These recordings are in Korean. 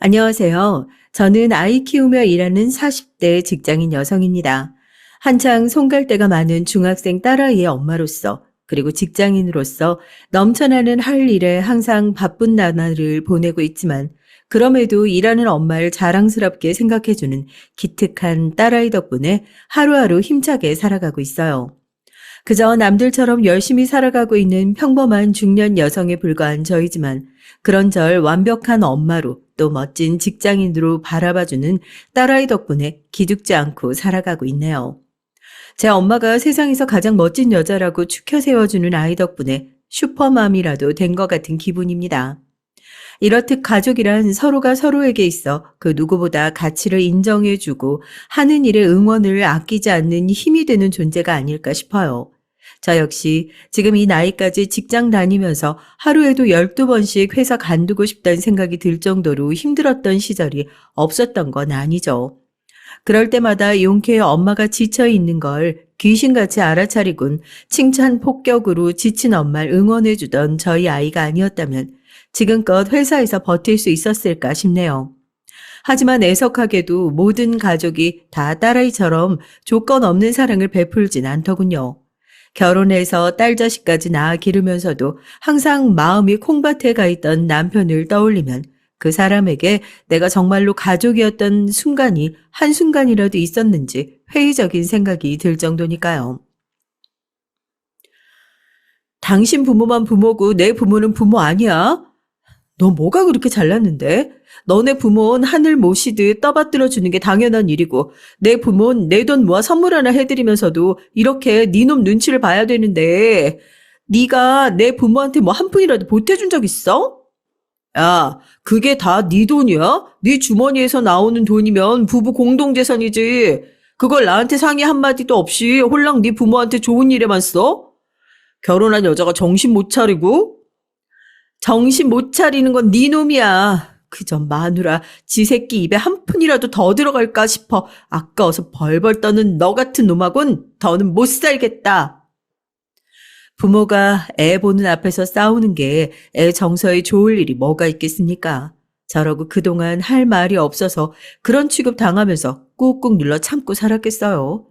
안녕하세요. 저는 아이 키우며 일하는 40대 직장인 여성입니다. 한창 손갈 데가 많은 중학생 딸아이의 엄마로서, 그리고 직장인으로서 넘쳐나는 할 일에 항상 바쁜 나날을 보내고 있지만, 그럼에도 일하는 엄마를 자랑스럽게 생각해주는 기특한 딸아이 덕분에 하루하루 힘차게 살아가고 있어요. 그저 남들처럼 열심히 살아가고 있는 평범한 중년 여성에 불과한 저이지만 그런절 완벽한 엄마로 또 멋진 직장인으로 바라봐주는 딸아이 덕분에 기죽지 않고 살아가고 있네요. 제 엄마가 세상에서 가장 멋진 여자라고 추켜 세워주는 아이 덕분에 슈퍼맘이라도 된 것 같은 기분입니다. 이렇듯 가족이란 서로가 서로에게 있어 그 누구보다 가치를 인정해주고 하는 일에 응원을 아끼지 않는 힘이 되는 존재가 아닐까 싶어요. 저 역시 지금 이 나이까지 직장 다니면서 하루에도 12번씩 회사 간두고 싶다는 생각이 들 정도로 힘들었던 시절이 없었던 건 아니죠. 그럴 때마다 용케 엄마가 지쳐 있는 걸 귀신같이 알아차리곤 칭찬 폭격으로 지친 엄마를 응원해주던 저희 아이가 아니었다면 지금껏 회사에서 버틸 수 있었을까 싶네요. 하지만 애석하게도 모든 가족이 다 딸아이처럼 조건 없는 사랑을 베풀진 않더군요. 결혼해서 딸 자식까지 낳아 기르면서도 항상 마음이 콩밭에 가 있던 남편을 떠올리면 그 사람에게 내가 정말로 가족이었던 순간이 한순간이라도 있었는지 회의적인 생각이 들 정도니까요. 당신 부모만 부모고 내 부모는 부모 아니야? 너 뭐가 그렇게 잘났는데? 너네 부모는 하늘 모시듯 떠받들어 주는 게 당연한 일이고 내 부모는 내 돈 모아 선물 하나 해드리면서도 이렇게 네 놈 눈치를 봐야 되는데 네가 내 부모한테 뭐 한 푼이라도 보태준 적 있어? 야, 그게 다 네 돈이야? 네 주머니에서 나오는 돈이면 부부 공동재산이지. 그걸 나한테 상의 한마디도 없이 홀랑 네 부모한테 좋은 일에만 써? 결혼한 여자가 정신 못 차리고 정신 못 차리는 건 네 놈이야. 그저 마누라 지 새끼 입에 한 푼이라도 더 들어갈까 싶어 아까워서 벌벌 떠는 너 같은 놈하곤 더는 못 살겠다. 부모가 애 보는 앞에서 싸우는 게 애 정서에 좋을 일이 뭐가 있겠습니까? 저러고 그동안 할 말이 없어서 그런 취급 당하면서 꾹꾹 눌러 참고 살았겠어요.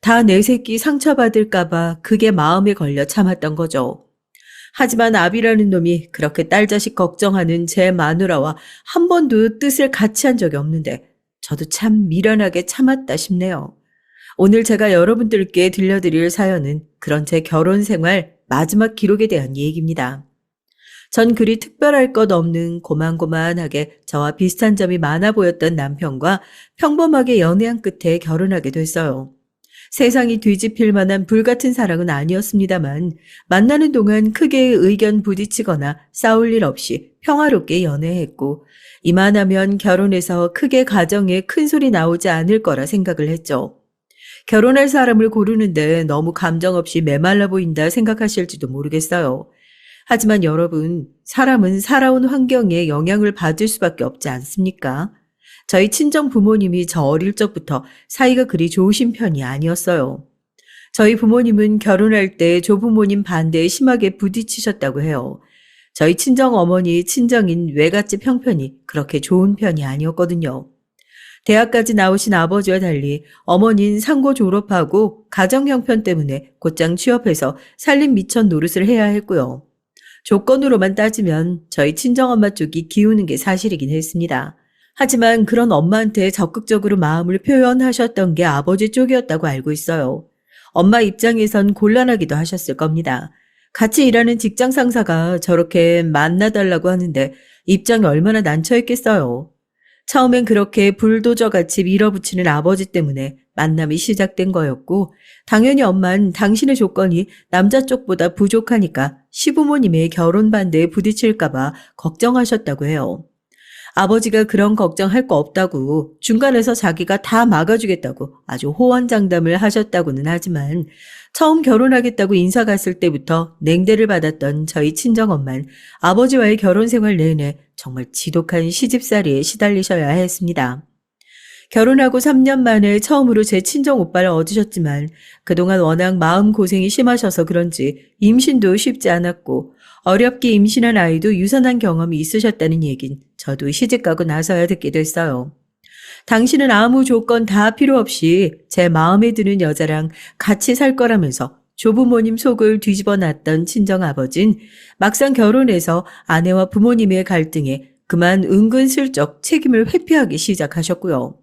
다 내 새끼 상처받을까봐 그게 마음에 걸려 참았던 거죠. 하지만 아비라는 놈이 그렇게 딸 자식 걱정하는 제 마누라와 한 번도 뜻을 같이 한 적이 없는데 저도 참 미련하게 참았다 싶네요. 오늘 제가 여러분들께 들려드릴 사연은 그런 제 결혼 생활 마지막 기록에 대한 얘기입니다. 전 그리 특별할 것 없는 고만고만하게 저와 비슷한 점이 많아 보였던 남편과 평범하게 연애한 끝에 결혼하게 됐어요. 세상이 뒤집힐 만한 불같은 사랑은 아니었습니다만 만나는 동안 크게 의견 부딪히거나 싸울 일 없이 평화롭게 연애했고 이만하면 결혼해서 크게 가정에 큰 소리 나오지 않을 거라 생각을 했죠. 결혼할 사람을 고르는데 너무 감정 없이 메말라 보인다 생각하실지도 모르겠어요. 하지만 여러분, 사람은 살아온 환경에 영향을 받을 수밖에 없지 않습니까? 저희 친정 부모님이 저 어릴 적부터 사이가 그리 좋으신 편이 아니었어요. 저희 부모님은 결혼할 때 조부모님 반대에 심하게 부딪히셨다고 해요. 저희 친정 어머니, 친정인 외갓집 형편이 그렇게 좋은 편이 아니었거든요. 대학까지 나오신 아버지와 달리 어머니는 상고 졸업하고 가정 형편 때문에 곧장 취업해서 살림 미천 노릇을 해야 했고요. 조건으로만 따지면 저희 친정엄마 쪽이 기우는 게 사실이긴 했습니다. 하지만 그런 엄마한테 적극적으로 마음을 표현하셨던 게 아버지 쪽이었다고 알고 있어요. 엄마 입장에선 곤란하기도 하셨을 겁니다. 같이 일하는 직장 상사가 저렇게 만나달라고 하는데 입장이 얼마나 난처했겠어요. 처음엔 그렇게 불도저같이 밀어붙이는 아버지 때문에 만남이 시작된 거였고 당연히 엄만 당신의 조건이 남자 쪽보다 부족하니까 시부모님의 결혼 반대에 부딪힐까 봐 걱정하셨다고 해요. 아버지가 그런 걱정할 거 없다고 중간에서 자기가 다 막아주겠다고 아주 호언장담을 하셨다고는 하지만 처음 결혼하겠다고 인사 갔을 때부터 냉대를 받았던 저희 친정엄만 아버지와의 결혼 생활 내내 정말 지독한 시집살이에 시달리셔야 했습니다. 결혼하고 3년 만에 처음으로 제 친정 오빠를 얻으셨지만 그동안 워낙 마음고생이 심하셔서 그런지 임신도 쉽지 않았고 어렵게 임신한 아이도 유산한 경험이 있으셨다는 얘긴 저도 시집가고 나서야 듣게 됐어요. 당신은 아무 조건 다 필요 없이 제 마음에 드는 여자랑 같이 살 거라면서 조부모님 속을 뒤집어 놨던 친정아버진 막상 결혼해서 아내와 부모님의 갈등에 그만 은근슬쩍 책임을 회피하기 시작하셨고요.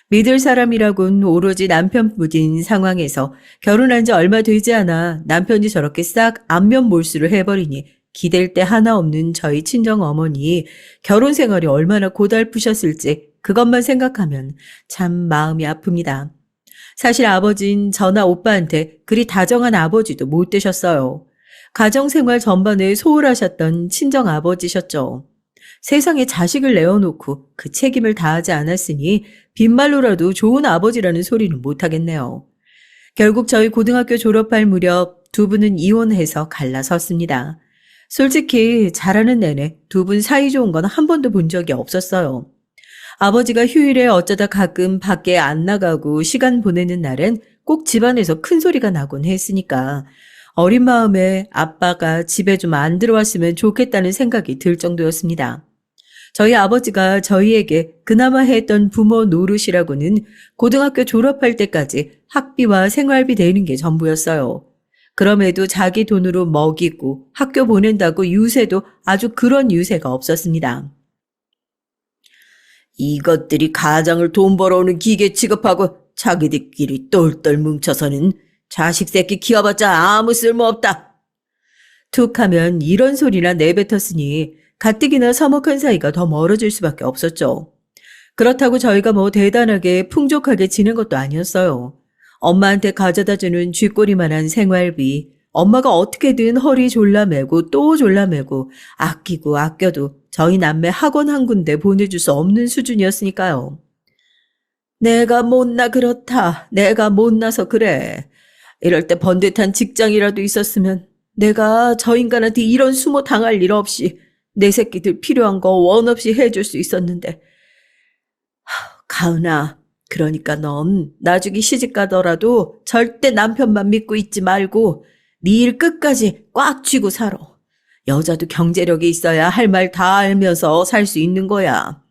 믿을 사람이라곤 오로지 남편뿐인 상황에서 결혼한 지 얼마 되지 않아 남편이 저렇게 싹 안면 몰수를 해버리니 기댈 데 하나 없는 저희 친정어머니 결혼 생활이 얼마나 고달프셨을지 그것만 생각하면 참 마음이 아픕니다. 사실 아버진 저나 오빠한테 그리 다정한 아버지도 못 되셨어요. 가정생활 전반에 소홀하셨던 친정아버지셨죠. 세상에 자식을 내어놓고 그 책임을 다하지 않았으니 빈말로라도 좋은 아버지라는 소리는 못하겠네요. 결국 저희 고등학교 졸업할 무렵 두 분은 이혼해서 갈라섰습니다. 솔직히 자라는 내내 두 분 사이 좋은 건 한 번도 본 적이 없었어요. 아버지가 휴일에 어쩌다 가끔 밖에 안 나가고 시간 보내는 날엔 꼭 집안에서 큰 소리가 나곤 했으니까 어린 마음에 아빠가 집에 좀 안 들어왔으면 좋겠다는 생각이 들 정도였습니다. 저희 아버지가 저희에게 그나마 했던 부모 노릇이라고는 고등학교 졸업할 때까지 학비와 생활비 내는 게 전부였어요. 그럼에도 자기 돈으로 먹이고 학교 보낸다고 유세도 아주 그런 유세가 없었습니다. 이것들이 가장을 돈 벌어오는 기계 취급하고 자기들끼리 똘똘 뭉쳐서는 자식 새끼 키워봤자 아무 쓸모없다. 툭 하면 이런 소리나 내뱉었으니 가뜩이나 서먹한 사이가 더 멀어질 수밖에 없었죠. 그렇다고 저희가 뭐 대단하게 풍족하게 지낸 것도 아니었어요. 엄마한테 가져다주는 쥐꼬리만한 생활비, 엄마가 어떻게든 허리 졸라매고 또 졸라매고 아끼고 아껴도 저희 남매 학원 한 군데 보내줄 수 없는 수준이었으니까요. 내가 못나 그렇다. 내가 못나서 그래. 이럴 때 번듯한 직장이라도 있었으면 내가 저 인간한테 이런 수모 당할 일 없이 내 새끼들 필요한 거 원 없이 해줄 수 있었는데. 가은아, 그러니까 넌 나중에 시집 가더라도 절대 남편만 믿고 있지 말고 네 일 끝까지 꽉 쥐고 살아. 여자도 경제력이 있어야 할 말 다 알면서 살 수 있는 거야.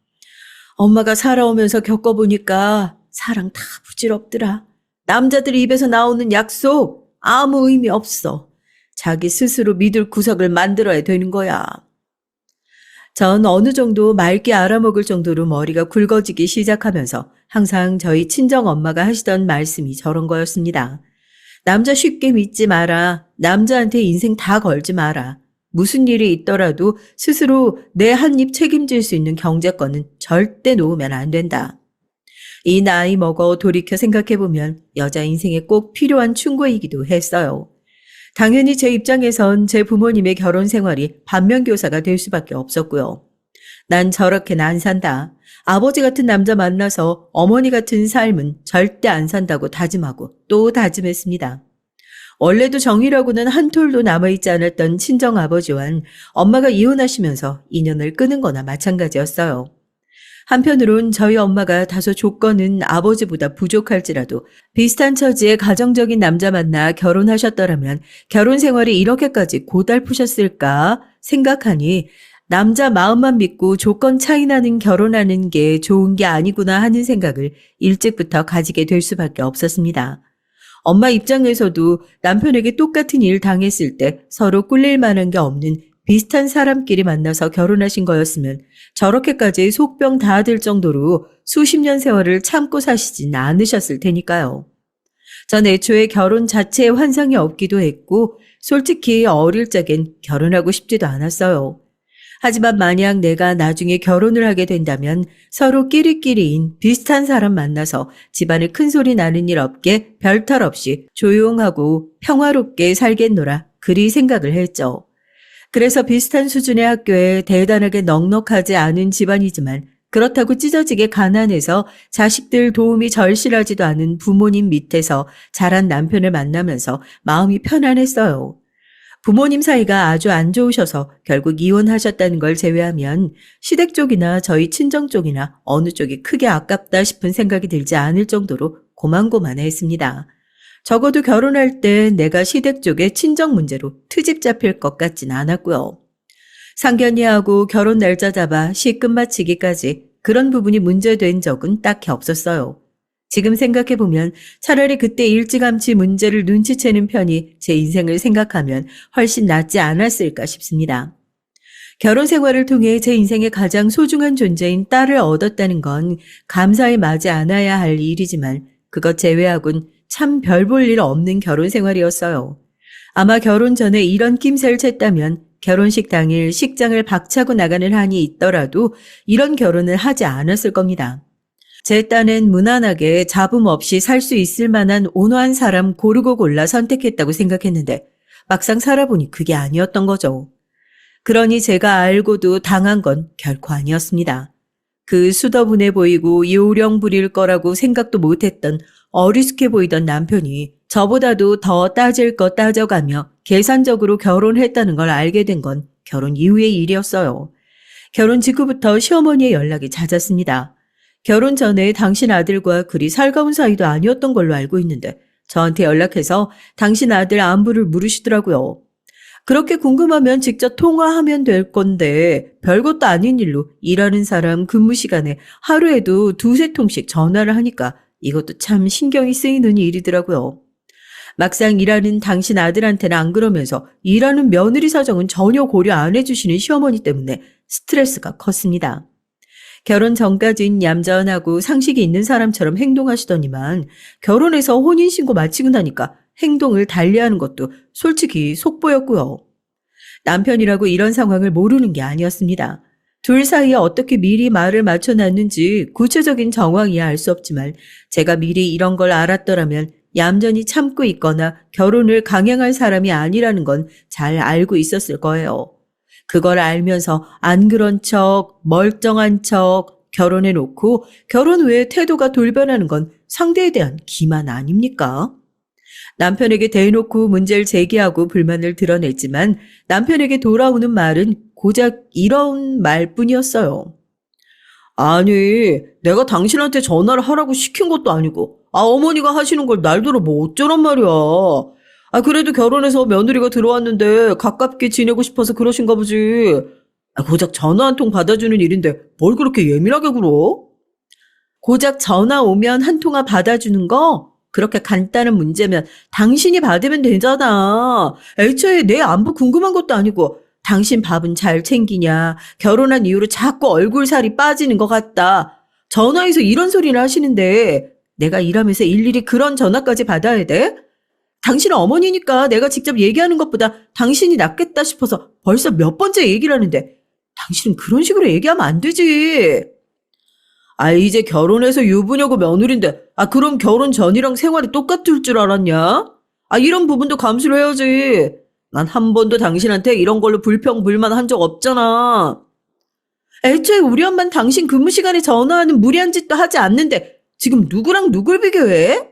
엄마가 살아오면서 겪어보니까 사랑 다 부질없더라. 남자들 입에서 나오는 약속 아무 의미 없어. 자기 스스로 믿을 구석을 만들어야 되는 거야. 전 어느 정도 맑게 알아먹을 정도로 머리가 굵어지기 시작하면서 항상 저희 친정엄마가 하시던 말씀이 저런 거였습니다. 남자 쉽게 믿지 마라. 남자한테 인생 다 걸지 마라. 무슨 일이 있더라도 스스로 내 한 입 책임질 수 있는 경제권은 절대 놓으면 안 된다. 이 나이 먹어 돌이켜 생각해보면 여자 인생에 꼭 필요한 충고이기도 했어요. 당연히 제 입장에선 제 부모님의 결혼 생활이 반면교사가 될 수밖에 없었고요. 난 저렇게는 안 산다. 아버지 같은 남자 만나서 어머니 같은 삶은 절대 안 산다고 다짐하고 또 다짐했습니다. 원래도 정이라고는 한 톨도 남아있지 않았던 친정아버지와는 엄마가 이혼하시면서 인연을 끊은 거나 마찬가지였어요. 한편으론 저희 엄마가 다소 조건은 아버지보다 부족할지라도 비슷한 처지의 가정적인 남자 만나 결혼하셨더라면 결혼 생활이 이렇게까지 고달프셨을까 생각하니 남자 마음만 믿고 조건 차이 나는 결혼하는 게 좋은 게 아니구나 하는 생각을 일찍부터 가지게 될 수밖에 없었습니다. 엄마 입장에서도 남편에게 똑같은 일 당했을 때 서로 꿀릴 만한 게 없는 비슷한 사람끼리 만나서 결혼하신 거였으면 저렇게까지 속병 다 들 정도로 수십 년 세월을 참고 사시진 않으셨을 테니까요. 전 애초에 결혼 자체에 환상이 없기도 했고 솔직히 어릴 적엔 결혼하고 싶지도 않았어요. 하지만 만약 내가 나중에 결혼을 하게 된다면 서로 끼리끼리인 비슷한 사람 만나서 집안에 큰소리 나는 일 없게 별탈 없이 조용하고 평화롭게 살겠노라 그리 생각을 했죠. 그래서 비슷한 수준의 학교에 대단하게 넉넉하지 않은 집안이지만 그렇다고 찢어지게 가난해서 자식들 도움이 절실하지도 않은 부모님 밑에서 자란 남편을 만나면서 마음이 편안했어요. 부모님 사이가 아주 안 좋으셔서 결국 이혼하셨다는 걸 제외하면 시댁 쪽이나 저희 친정 쪽이나 어느 쪽이 크게 아깝다 싶은 생각이 들지 않을 정도로 고만고만했습니다. 적어도 결혼할 때 내가 시댁 쪽의 친정 문제로 트집 잡힐 것 같진 않았고요. 상견례하고 결혼 날짜 잡아 시 끝마치기까지 그런 부분이 문제된 적은 딱히 없었어요. 지금 생각해보면 차라리 그때 일찌감치 문제를 눈치채는 편이 제 인생을 생각하면 훨씬 낫지 않았을까 싶습니다. 결혼 생활을 통해 제 인생의 가장 소중한 존재인 딸을 얻었다는 건 감사히 마지 않아야 할 일이지만 그것 제외하곤 참 별 볼 일 없는 결혼 생활이었어요. 아마 결혼 전에 이런 낌새를 챘다면 결혼식 당일 식장을 박차고 나가는 한이 있더라도 이런 결혼을 하지 않았을 겁니다. 제 딴엔 무난하게 잡음 없이 살 수 있을 만한 온화한 사람 고르고 골라 선택했다고 생각했는데 막상 살아보니 그게 아니었던 거죠. 그러니 제가 알고도 당한 건 결코 아니었습니다. 그 수더분해 보이고 요령 부릴 거라고 생각도 못했던 어리숙해 보이던 남편이 저보다도 더 따질 거 따져가며 계산적으로 결혼했다는 걸 알게 된 건 결혼 이후의 일이었어요. 결혼 직후부터 시어머니의 연락이 잦았습니다. 결혼 전에 당신 아들과 그리 살가운 사이도 아니었던 걸로 알고 있는데 저한테 연락해서 당신 아들 안부를 물으시더라고요. 그렇게 궁금하면 직접 통화하면 될 건데 별것도 아닌 일로 일하는 사람 근무 시간에 하루에도 두세 통씩 전화를 하니까 이것도 참 신경이 쓰이는 일이더라고요. 막상 일하는 당신 아들한테는 안 그러면서 일하는 며느리 사정은 전혀 고려 안 해주시는 시어머니 때문에 스트레스가 컸습니다. 결혼 전까진 얌전하고 상식이 있는 사람처럼 행동하시더니만 결혼해서 혼인신고 마치고 나니까 행동을 달리하는 것도 솔직히 속보였고요. 남편이라고 이런 상황을 모르는 게 아니었습니다. 둘 사이에 어떻게 미리 말을 맞춰놨는지 구체적인 정황이야 알 수 없지만 제가 미리 이런 걸 알았더라면 얌전히 참고 있거나 결혼을 강행할 사람이 아니라는 건 잘 알고 있었을 거예요. 그걸 알면서 안 그런 척, 멀쩡한 척 결혼해놓고 결혼 후에 태도가 돌변하는 건 상대에 대한 기만 아닙니까? 남편에게 대놓고 문제를 제기하고 불만을 드러냈지만 남편에게 돌아오는 말은 고작 이런 말뿐이었어요. 아니, 내가 당신한테 전화를 하라고 시킨 것도 아니고 어머니가 하시는 걸 날더러 뭐 어쩌란 말이야. 그래도 결혼해서 며느리가 들어왔는데 가깝게 지내고 싶어서 그러신가 보지. 고작 전화 한 통 받아주는 일인데 뭘 그렇게 예민하게 굴어? 고작 전화 오면 한 통화 받아주는 거? 그렇게 간단한 문제면 당신이 받으면 되잖아. 애초에 내 안부 궁금한 것도 아니고 당신 밥은 잘 챙기냐, 결혼한 이후로 자꾸 얼굴살이 빠지는 것 같다. 전화해서 이런 소리를 하시는데 내가 일하면서 일일이 그런 전화까지 받아야 돼? 당신은 어머니니까 내가 직접 얘기하는 것보다 당신이 낫겠다 싶어서 벌써 몇 번째 얘기를 하는데 당신은 그런 식으로 얘기하면 안 되지. 이제 결혼해서 유부녀고 며느리인데 그럼 결혼 전이랑 생활이 똑같을 줄 알았냐? 이런 부분도 감수를 해야지. 난 한 번도 당신한테 이런 걸로 불평불만 한 적 없잖아. 애초에 우리 엄마는 당신 근무 시간에 전화하는 무리한 짓도 하지 않는데 지금 누구랑 누굴 비교해?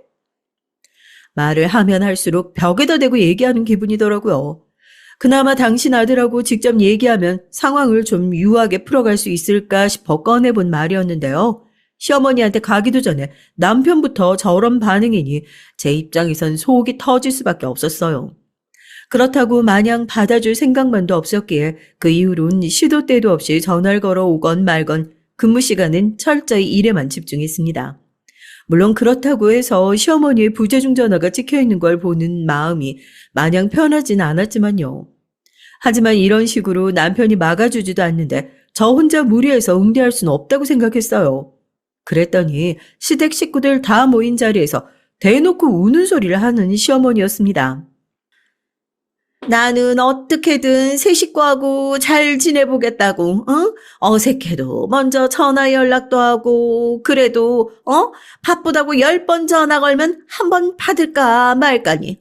말을 하면 할수록 벽에다 대고 얘기하는 기분이더라고요. 그나마 당신 아들하고 직접 얘기하면 상황을 좀 유하게 풀어갈 수 있을까 싶어 꺼내본 말이었는데요. 시어머니한테 가기도 전에 남편부터 저런 반응이니 제 입장에선 속이 터질 수밖에 없었어요. 그렇다고 마냥 받아줄 생각만도 없었기에 그 이후론 시도 때도 없이 전화를 걸어오건 말건 근무 시간은 철저히 일에만 집중했습니다. 물론 그렇다고 해서 시어머니의 부재중 전화가 찍혀있는 걸 보는 마음이 마냥 편하진 않았지만요. 하지만 이런 식으로 남편이 막아주지도 않는데 저 혼자 무리해서 응대할 수는 없다고 생각했어요. 그랬더니 시댁 식구들 다 모인 자리에서 대놓고 우는 소리를 하는 시어머니였습니다. 나는 어떻게든 새 식구하고 잘 지내보겠다고, 어색해도 먼저 전화 연락도 하고, 그래도, 바쁘다고 10번 전화 걸면 한 번 받을까 말까니,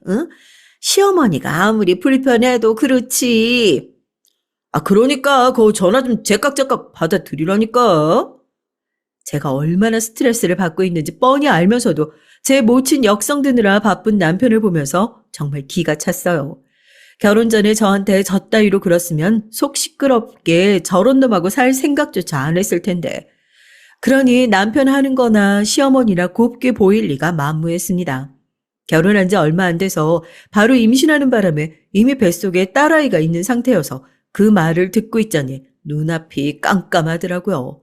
시어머니가 아무리 불편해도 그렇지. 그러니까 그 전화 좀 제깍제깍 받아들이라니까. 제가 얼마나 스트레스를 받고 있는지 뻔히 알면서도 제 모친 역성 드느라 바쁜 남편을 보면서 정말 기가 찼어요. 결혼 전에 저한테 저 따위로 굴었으면 속 시끄럽게 저런 놈하고 살 생각조차 안 했을 텐데. 그러니 남편 하는 거나 시어머니나 곱게 보일 리가 만무했습니다. 결혼한 지 얼마 안 돼서 바로 임신하는 바람에 이미 뱃속에 딸아이가 있는 상태여서 그 말을 듣고 있자니 눈앞이 깜깜하더라고요.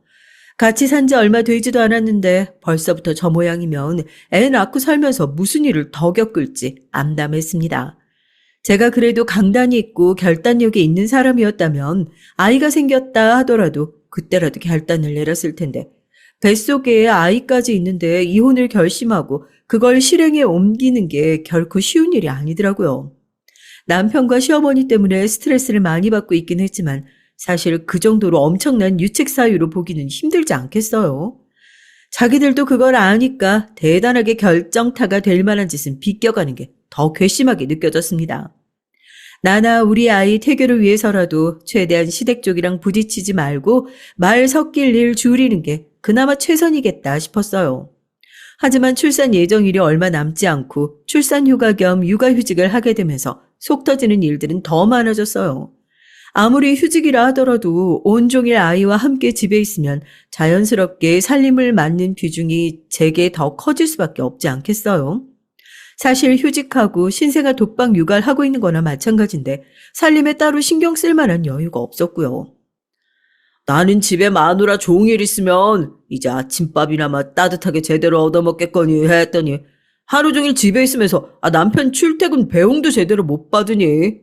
같이 산지 얼마 되지도 않았는데 벌써부터 저 모양이면 애 낳고 살면서 무슨 일을 더 겪을지 암담했습니다. 제가 그래도 강단이 있고 결단력이 있는 사람이었다면 아이가 생겼다 하더라도 그때라도 결단을 내렸을 텐데 뱃속에 아이까지 있는데 이혼을 결심하고 그걸 실행에 옮기는 게 결코 쉬운 일이 아니더라고요. 남편과 시어머니 때문에 스트레스를 많이 받고 있긴 했지만 사실 그 정도로 엄청난 유책 사유로 보기는 힘들지 않겠어요. 자기들도 그걸 아니까 대단하게 결정타가 될 만한 짓은 비껴가는 게 더 괘씸하게 느껴졌습니다. 나나 우리 아이 태교를 위해서라도 최대한 시댁 쪽이랑 부딪히지 말고 말 섞일 일 줄이는 게 그나마 최선이겠다 싶었어요. 하지만 출산 예정일이 얼마 남지 않고 출산휴가 겸 육아휴직을 하게 되면서 속 터지는 일들은 더 많아졌어요. 아무리 휴직이라 하더라도 온종일 아이와 함께 집에 있으면 자연스럽게 살림을 맡는 비중이 제게 더 커질 수밖에 없지 않겠어요? 사실 휴직하고 신생아 독박 육아를 하고 있는 거나 마찬가지인데 살림에 따로 신경 쓸 만한 여유가 없었고요. 나는 집에 마누라 종일 있으면 이제 아침밥이나마 따뜻하게 제대로 얻어먹겠거니 했더니 하루 종일 집에 있으면서 남편 출퇴근 배웅도 제대로 못 받으니.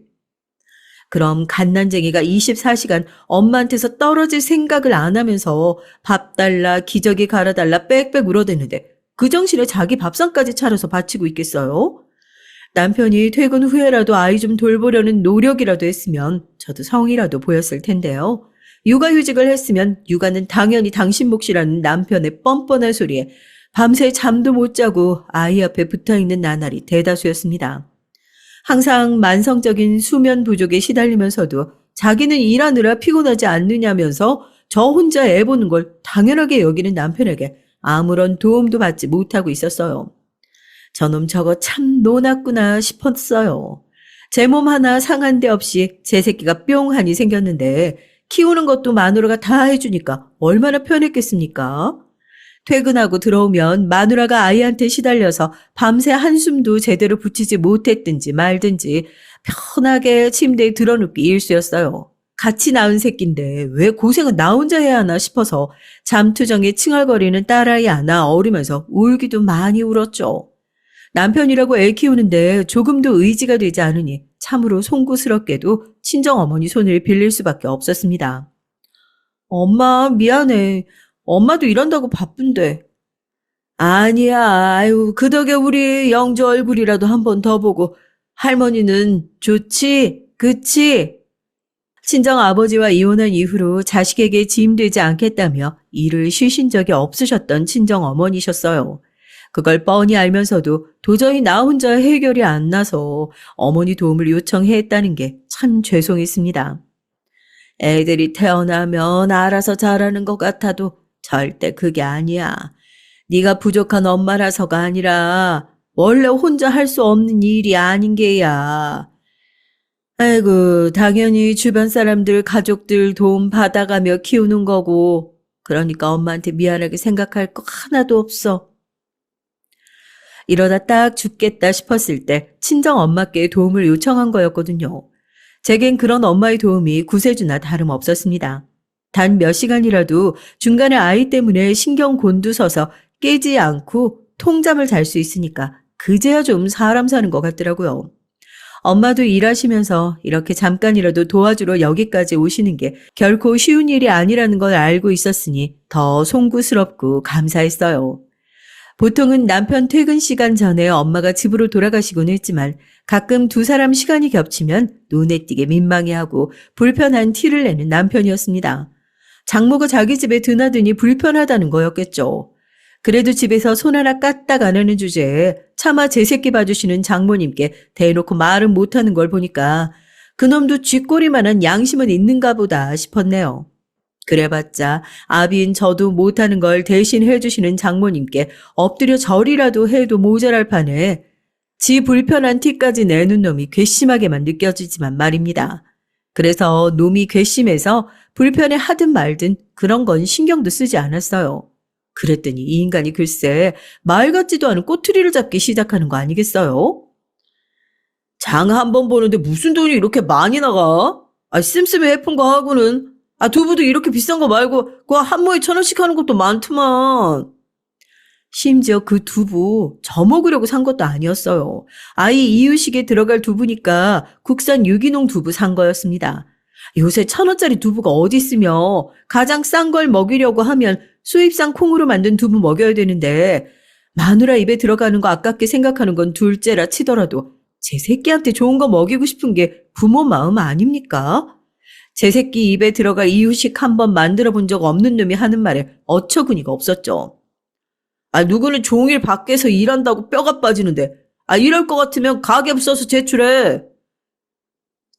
그럼 갓난쟁이가 24시간 엄마한테서 떨어질 생각을 안 하면서 밥 달라 기저귀 갈아달라 빽빽 울어대는데 그 정신에 자기 밥상까지 차려서 바치고 있겠어요? 남편이 퇴근 후에라도 아이 좀 돌보려는 노력이라도 했으면 저도 성이라도 보였을 텐데요. 육아휴직을 했으면 육아는 당연히 당신 몫이라는 남편의 뻔뻔한 소리에 밤새 잠도 못 자고 아이 앞에 붙어있는 나날이 대다수였습니다. 항상 만성적인 수면 부족에 시달리면서도 자기는 일하느라 피곤하지 않느냐면서 저 혼자 애 보는 걸 당연하게 여기는 남편에게 아무런 도움도 받지 못하고 있었어요. 저놈 저거 참 노났구나 싶었어요. 제 몸 하나 상한 데 없이 제 새끼가 뿅하니 생겼는데 키우는 것도 마누라가 다 해주니까 얼마나 편했겠습니까? 퇴근하고 들어오면 마누라가 아이한테 시달려서 밤새 한숨도 제대로 붙이지 못했든지 말든지 편하게 침대에 드러눕기 일쑤였어요. 같이 낳은 새끼인데 왜 고생은 나 혼자 해야 하나 싶어서 잠투정에 칭얼거리는 딸아이 안아 어리면서 울기도 많이 울었죠. 남편이라고 애 키우는데 조금도 의지가 되지 않으니 참으로 송구스럽게도 친정어머니 손을 빌릴 수밖에 없었습니다. 엄마 미안해. 엄마도 일한다고 바쁜데. 아니야. 아유 그 덕에 우리 영주 얼굴이라도 한 번 더 보고 할머니는 좋지? 그치? 친정아버지와 이혼한 이후로 자식에게 짐되지 않겠다며 일을 쉬신 적이 없으셨던 친정어머니셨어요. 그걸 뻔히 알면서도 도저히 나 혼자 해결이 안 나서 어머니 도움을 요청했다는 게 참 죄송했습니다. 애들이 태어나면 알아서 자라는 것 같아도 절대 그게 아니야. 네가 부족한 엄마라서가 아니라 원래 혼자 할 수 없는 일이 아닌 게야. 아이고, 당연히 주변 사람들, 가족들 도움 받아가며 키우는 거고, 그러니까 엄마한테 미안하게 생각할 거 하나도 없어. 이러다 딱 죽겠다 싶었을 때 친정 엄마께 도움을 요청한 거였거든요. 제겐 그런 엄마의 도움이 구세주나 다름없었습니다. 단 몇 시간이라도 중간에 아이 때문에 신경 곤두서서 깨지 않고 통잠을 잘 수 있으니까 그제야 좀 사람 사는 것 같더라고요. 엄마도 일하시면서 이렇게 잠깐이라도 도와주러 여기까지 오시는 게 결코 쉬운 일이 아니라는 걸 알고 있었으니 더 송구스럽고 감사했어요. 보통은 남편 퇴근 시간 전에 엄마가 집으로 돌아가시곤 했지만 가끔 두 사람 시간이 겹치면 눈에 띄게 민망해하고 불편한 티를 내는 남편이었습니다. 장모가 자기 집에 드나드니 불편하다는 거였겠죠. 그래도 집에서 손 하나 까딱 안 하는 주제에 차마 제 새끼 봐주시는 장모님께 대놓고 말은 못하는 걸 보니까 그놈도 쥐꼬리만한 양심은 있는가 보다 싶었네요. 그래봤자 아비인 저도 못하는 걸 대신 해주시는 장모님께 엎드려 절이라도 해도 모자랄 판에 지 불편한 티까지 내는 놈이 괘씸하게만 느껴지지만 말입니다. 그래서 놈이 괘씸해서 불편해 하든 말든 그런 건 신경도 쓰지 않았어요. 그랬더니 이 인간이 글쎄 말 같지도 않은 꼬투리를 잡기 시작하는 거 아니겠어요? 장 한 번 보는데 무슨 돈이 이렇게 많이 나가? 씀씀이 해픈 거 하고는 두부도 이렇게 비싼 거 말고 그거 한 모에 1,000원씩 하는 것도 많더만. 심지어 그 두부 저 먹으려고 산 것도 아니었어요. 아이 이유식에 들어갈 두부니까 국산 유기농 두부 산 거였습니다. 요새 1,000원짜리 두부가 어디 있으며 가장 싼 걸 먹이려고 하면 수입산 콩으로 만든 두부 먹여야 되는데 마누라 입에 들어가는 거 아깝게 생각하는 건 둘째라 치더라도 제 새끼한테 좋은 거 먹이고 싶은 게 부모 마음 아닙니까? 제 새끼 입에 들어갈 이유식 한번 만들어 본 적 없는 놈이 하는 말에 어처구니가 없었죠. 누구는 종일 밖에서 일한다고 뼈가 빠지는데 이럴 것 같으면 가게 써서 제출해.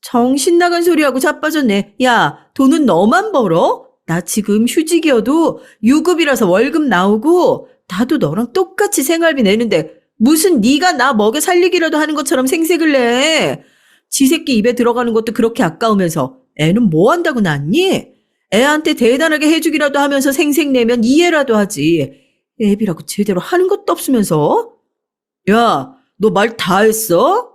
정신 나간 소리하고 자빠졌네. 야, 돈은 너만 벌어? 나 지금 휴직이어도 유급이라서 월급 나오고 나도 너랑 똑같이 생활비 내는데 무슨 네가 나 먹여 살리기라도 하는 것처럼 생색을 내. 지 새끼 입에 들어가는 것도 그렇게 아까우면서 애는 뭐 한다고 낳니? 애한테 대단하게 해주기라도 하면서 생색 내면 이해라도 하지. 애비라고 제대로 하는 것도 없으면서. 야, 너 말 다 했어?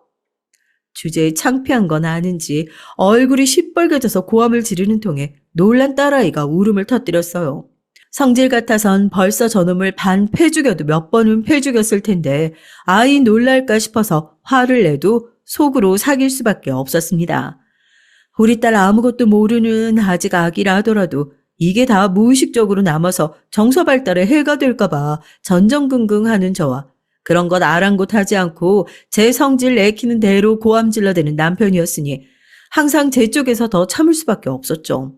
주제에 창피한 건 아는지 얼굴이 시뻘개져서 고함을 지르는 통에 놀란 딸아이가 울음을 터뜨렸어요. 성질 같아선 벌써 저놈을 반 패죽여도 몇 번은 패죽였을 텐데 아이 놀랄까 싶어서 화를 내도 속으로 사귈 수밖에 없었습니다. 우리 딸 아무것도 모르는 아직 아기라 하더라도 이게 다 무의식적으로 남아서 정서 발달에 해가 될까 봐 전전긍긍하는 저와 그런 것 아랑곳하지 않고 제 성질 내키는 대로 고함 질러대는 남편이었으니 항상 제 쪽에서 더 참을 수밖에 없었죠.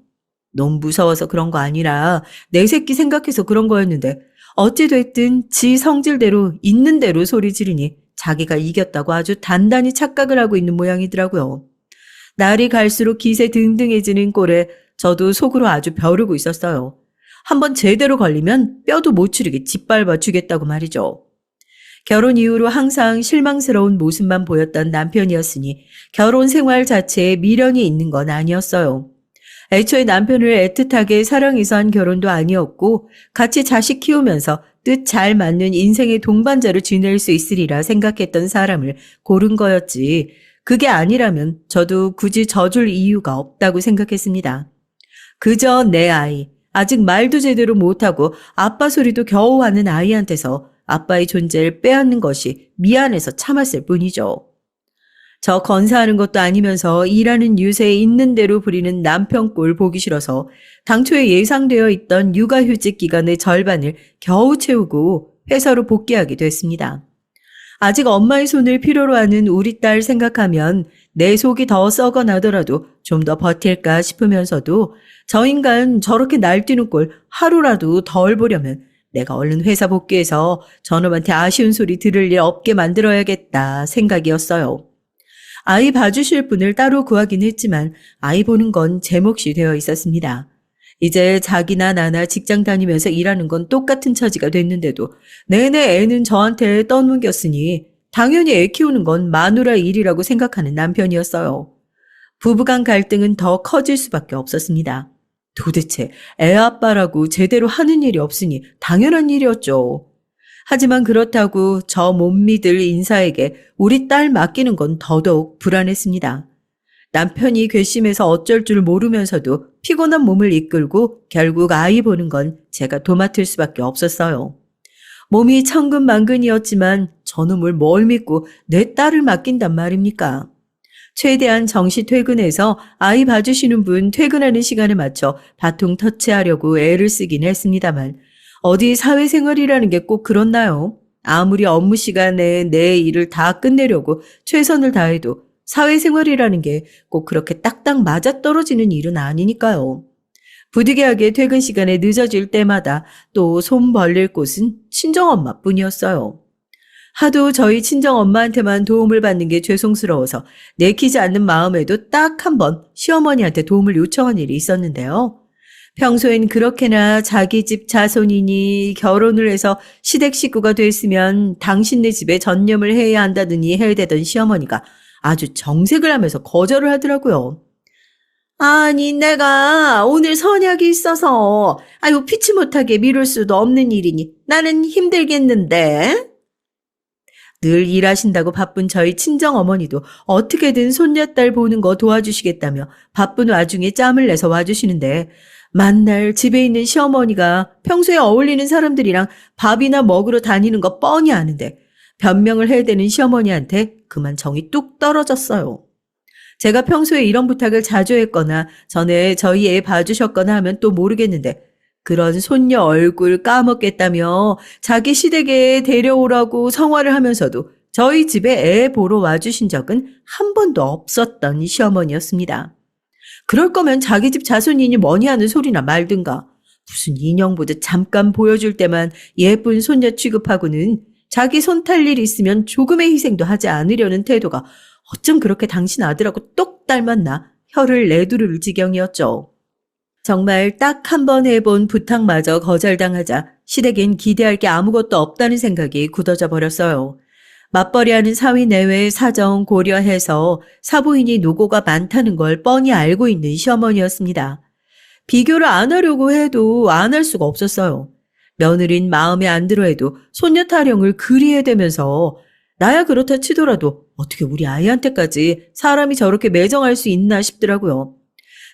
너무 무서워서 그런 거 아니라 내 새끼 생각해서 그런 거였는데 어찌 됐든 지 성질대로 있는 대로 소리 지르니 자기가 이겼다고 아주 단단히 착각을 하고 있는 모양이더라고요. 날이 갈수록 기세 등등해지는 꼴에 저도 속으로 아주 벼르고 있었어요. 한번 제대로 걸리면 뼈도 못 추리게 짓밟아 주겠다고 말이죠. 결혼 이후로 항상 실망스러운 모습만 보였던 남편이었으니 결혼 생활 자체에 미련이 있는 건 아니었어요. 애초에 남편을 애틋하게 사랑해서 한 결혼도 아니었고 같이 자식 키우면서 뜻 잘 맞는 인생의 동반자를 지낼 수 있으리라 생각했던 사람을 고른 거였지 그게 아니라면 저도 굳이 져줄 이유가 없다고 생각했습니다. 그저 내 아이, 아직 말도 제대로 못하고 아빠 소리도 겨우 하는 아이한테서 아빠의 존재를 빼앗는 것이 미안해서 참았을 뿐이죠. 저 건사하는 것도 아니면서 일하는 유세에 있는 대로 부리는 남편 꼴 보기 싫어서 당초에 예상되어 있던 육아휴직 기간의 절반을 겨우 채우고 회사로 복귀하게 됐습니다. 아직 엄마의 손을 필요로 하는 우리 딸 생각하면 내 속이 더 썩어나더라도 좀 더 버틸까 싶으면서도 저 인간 저렇게 날뛰는 꼴 하루라도 덜 보려면 내가 얼른 회사 복귀해서 저놈한테 아쉬운 소리 들을 일 없게 만들어야겠다 생각이었어요. 아이 봐주실 분을 따로 구하긴 했지만 아이 보는 건 제 몫이 되어 있었습니다. 이제 자기나 나나 직장 다니면서 일하는 건 똑같은 처지가 됐는데도 내내 애는 저한테 떠넘겼으니 당연히 애 키우는 건 마누라 일이라고 생각하는 남편이었어요. 부부간 갈등은 더 커질 수밖에 없었습니다. 도대체 애 아빠라고 제대로 하는 일이 없으니 당연한 일이었죠. 하지만 그렇다고 저 못 믿을 인사에게 우리 딸 맡기는 건 더더욱 불안했습니다. 남편이 괘씸해서 어쩔 줄 모르면서도 피곤한 몸을 이끌고 결국 아이 보는 건 제가 도맡을 수밖에 없었어요. 몸이 천근만근이었지만 저놈을 뭘 믿고 내 딸을 맡긴단 말입니까? 최대한 정시 퇴근해서 아이 봐주시는 분 퇴근하는 시간에 맞춰 바통 터치하려고 애를 쓰긴 했습니다만 어디 사회생활이라는 게 꼭 그렇나요? 아무리 업무 시간에 내 일을 다 끝내려고 최선을 다해도 사회생활이라는 게 꼭 그렇게 딱딱 맞아떨어지는 일은 아니니까요. 부득이하게 퇴근 시간에 늦어질 때마다 또 손 벌릴 곳은 친정엄마뿐이었어요. 하도 저희 친정엄마한테만 도움을 받는 게 죄송스러워서 내키지 않는 마음에도 딱 한 번 시어머니한테 도움을 요청한 일이 있었는데요. 평소엔 그렇게나 자기 집 자손이니 결혼을 해서 시댁 식구가 됐으면 당신네 집에 전념을 해야 한다더니 해대던 시어머니가 아주 정색을 하면서 거절을 하더라고요. 아니, 내가 오늘 선약이 있어서, 아유, 피치 못하게 미룰 수도 없는 일이니 나는 힘들겠는데. 늘 일하신다고 바쁜 저희 친정어머니도 어떻게든 손녀딸 보는 거 도와주시겠다며 바쁜 와중에 짬을 내서 와주시는데 만날 집에 있는 시어머니가 평소에 어울리는 사람들이랑 밥이나 먹으러 다니는 거 뻔히 아는데 변명을 해야 되는 시어머니한테 그만 정이 뚝 떨어졌어요. 제가 평소에 이런 부탁을 자주 했거나 전에 저희 애 봐주셨거나 하면 또 모르겠는데 그런 손녀 얼굴 까먹겠다며 자기 시댁에 데려오라고 성화를 하면서도 저희 집에 애 보러 와주신 적은 한 번도 없었던 시어머니였습니다. 그럴 거면 자기 집 자손이니 뭐니 하는 소리나 말든가. 무슨 인형 보듯 잠깐 보여줄 때만 예쁜 손녀 취급하고는 자기 손 탈 일 있으면 조금의 희생도 하지 않으려는 태도가 어쩜 그렇게 당신 아들하고 똑 닮았나 혀를 내두를 지경이었죠. 정말 딱 한 번 해본 부탁마저 거절당하자 시댁엔 기대할 게 아무것도 없다는 생각이 굳어져 버렸어요. 맞벌이하는 사위 내외의 사정 고려해서 사부인이 노고가 많다는 걸 뻔히 알고 있는 시어머니였습니다. 비교를 안 하려고 해도 안 할 수가 없었어요. 며느린 마음에 안 들어 해도 손녀 타령을 그리 해대면서 나야 그렇다 치더라도 어떻게 우리 아이한테까지 사람이 저렇게 매정할 수 있나 싶더라고요.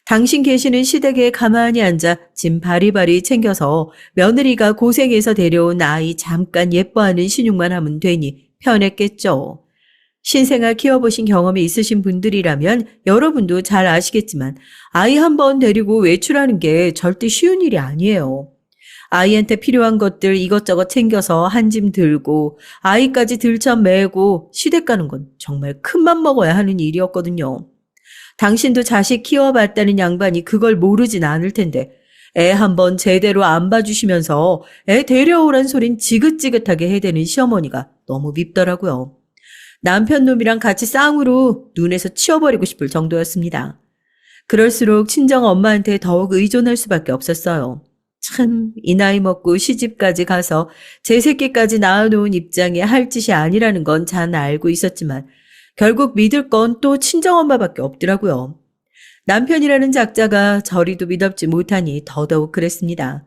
당신 계시는 시댁에 가만히 앉아 짐 바리바리 챙겨서 며느리가 고생해서 데려온 아이 잠깐 예뻐하는 신용만 하면 되니 편했겠죠. 신생아 키워보신 경험이 있으신 분들이라면 여러분도 잘 아시겠지만 아이 한 번 데리고 외출하는 게 절대 쉬운 일이 아니에요. 아이한테 필요한 것들 이것저것 챙겨서 한 짐 들고 아이까지 들쳐 메고 시댁 가는 건 정말 큰맘 먹어야 하는 일이었거든요. 당신도 자식 키워봤다는 양반이 그걸 모르진 않을 텐데 애 한번 제대로 안 봐주시면서 애 데려오란 소린 지긋지긋하게 해대는 시어머니가 너무 밉더라고요. 남편 놈이랑 같이 쌍으로 눈에서 치워버리고 싶을 정도였습니다. 그럴수록 친정 엄마한테 더욱 의존할 수밖에 없었어요. 참, 이 나이 먹고 시집까지 가서 제 새끼까지 낳아놓은 입장에 할 짓이 아니라는 건 잘 알고 있었지만 결국 믿을 건 또 친정엄마밖에 없더라고요. 남편이라는 작자가 저리도 믿업지 못하니 더더욱 그랬습니다.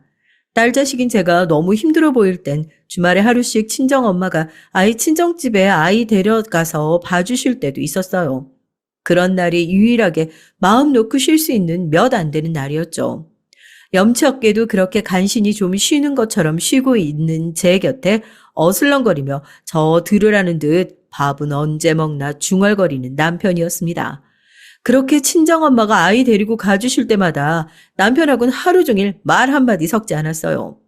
딸 자식인 제가 너무 힘들어 보일 땐 주말에 하루씩 친정엄마가 아이 친정집에 아이 데려가서 봐주실 때도 있었어요. 그런 날이 유일하게 마음 놓고 쉴 수 있는 몇 안 되는 날이었죠. 염치 없게도 그렇게 간신히 좀 쉬는 것처럼 쉬고 있는 제 곁에 어슬렁거리며 저 들으라는 듯 밥은 언제 먹나 중얼거리는 남편이었습니다. 그렇게 친정엄마가 아이 데리고 가주실 때마다 남편하고는 하루 종일 말 한마디 섞지 않았어요.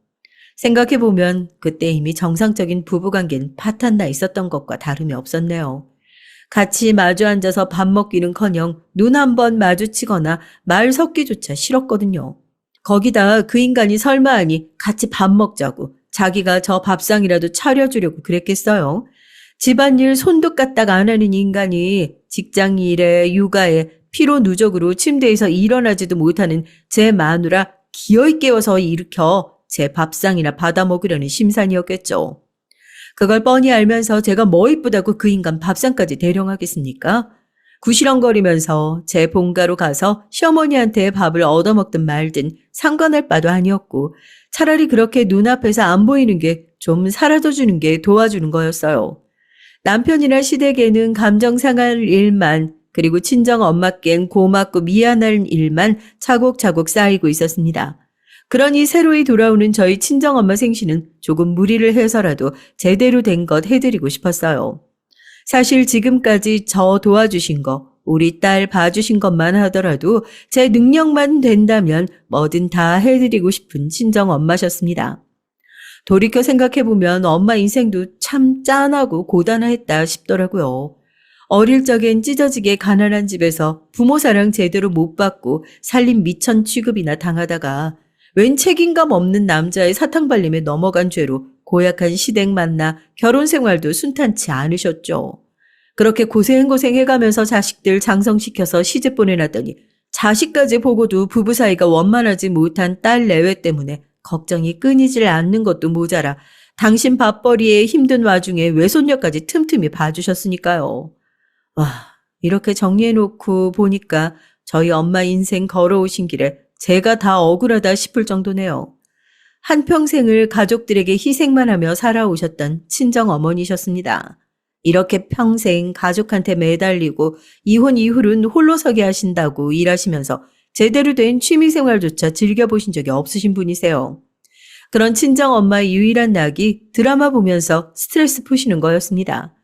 생각해보면 그때 이미 정상적인 부부관계는 파탄나 있었던 것과 다름이 없었네요. 같이 마주 앉아서 밥 먹기는커녕 눈 한 번 마주치거나 말 섞기조차 싫었거든요. 거기다 그 인간이 설마 하니 같이 밥 먹자고 자기가 저 밥상이라도 차려주려고 그랬겠어요. 집안일 손도 까딱 안 하는 인간이 직장 일에 육아에 피로 누적으로 침대에서 일어나지도 못하는 제 마누라 기어이 깨워서 일으켜 제 밥상이나 받아 먹으려는 심산이었겠죠. 그걸 뻔히 알면서 제가 뭐 이쁘다고 그 인간 밥상까지 대령하겠습니까? 구시렁거리면서 제 본가로 가서 시어머니한테 밥을 얻어먹든 말든 상관할 바도 아니었고 차라리 그렇게 눈앞에서 안 보이는 게 좀 사라져주는 게 도와주는 거였어요. 남편이나 시댁에는 감정 상할 일만 그리고 친정 엄마께는 고맙고 미안한 일만 차곡차곡 쌓이고 있었습니다. 그러니 새로이 돌아오는 저희 친정엄마 생신은 조금 무리를 해서라도 제대로 된 것 해드리고 싶었어요. 사실 지금까지 저 도와주신 거, 우리 딸 봐주신 것만 하더라도 제 능력만 된다면 뭐든 다 해드리고 싶은 친정엄마셨습니다. 돌이켜 생각해보면 엄마 인생도 참 짠하고 고단했다 싶더라고요. 어릴 적엔 찢어지게 가난한 집에서 부모 사랑 제대로 못 받고 살림 미천 취급이나 당하다가 웬 책임감 없는 남자의 사탕발림에 넘어간 죄로 고약한 시댁 만나 결혼 생활도 순탄치 않으셨죠. 그렇게 고생고생 해가면서 자식들 장성시켜서 시집 보내놨더니 자식까지 보고도 부부 사이가 원만하지 못한 딸 내외 때문에 걱정이 끊이질 않는 것도 모자라 당신 밥벌이에 힘든 와중에 외손녀까지 틈틈이 봐주셨으니까요. 와, 이렇게 정리해놓고 보니까 저희 엄마 인생 걸어오신 길에 제가 다 억울하다 싶을 정도네요. 한평생을 가족들에게 희생만 하며 살아오셨던 친정어머니셨습니다. 이렇게 평생 가족한테 매달리고 이혼 이후로는 홀로서기 하신다고 일하시면서 제대로 된 취미생활조차 즐겨보신 적이 없으신 분이세요. 그런 친정엄마의 유일한 낙이 드라마 보면서 스트레스 푸시는 거였습니다.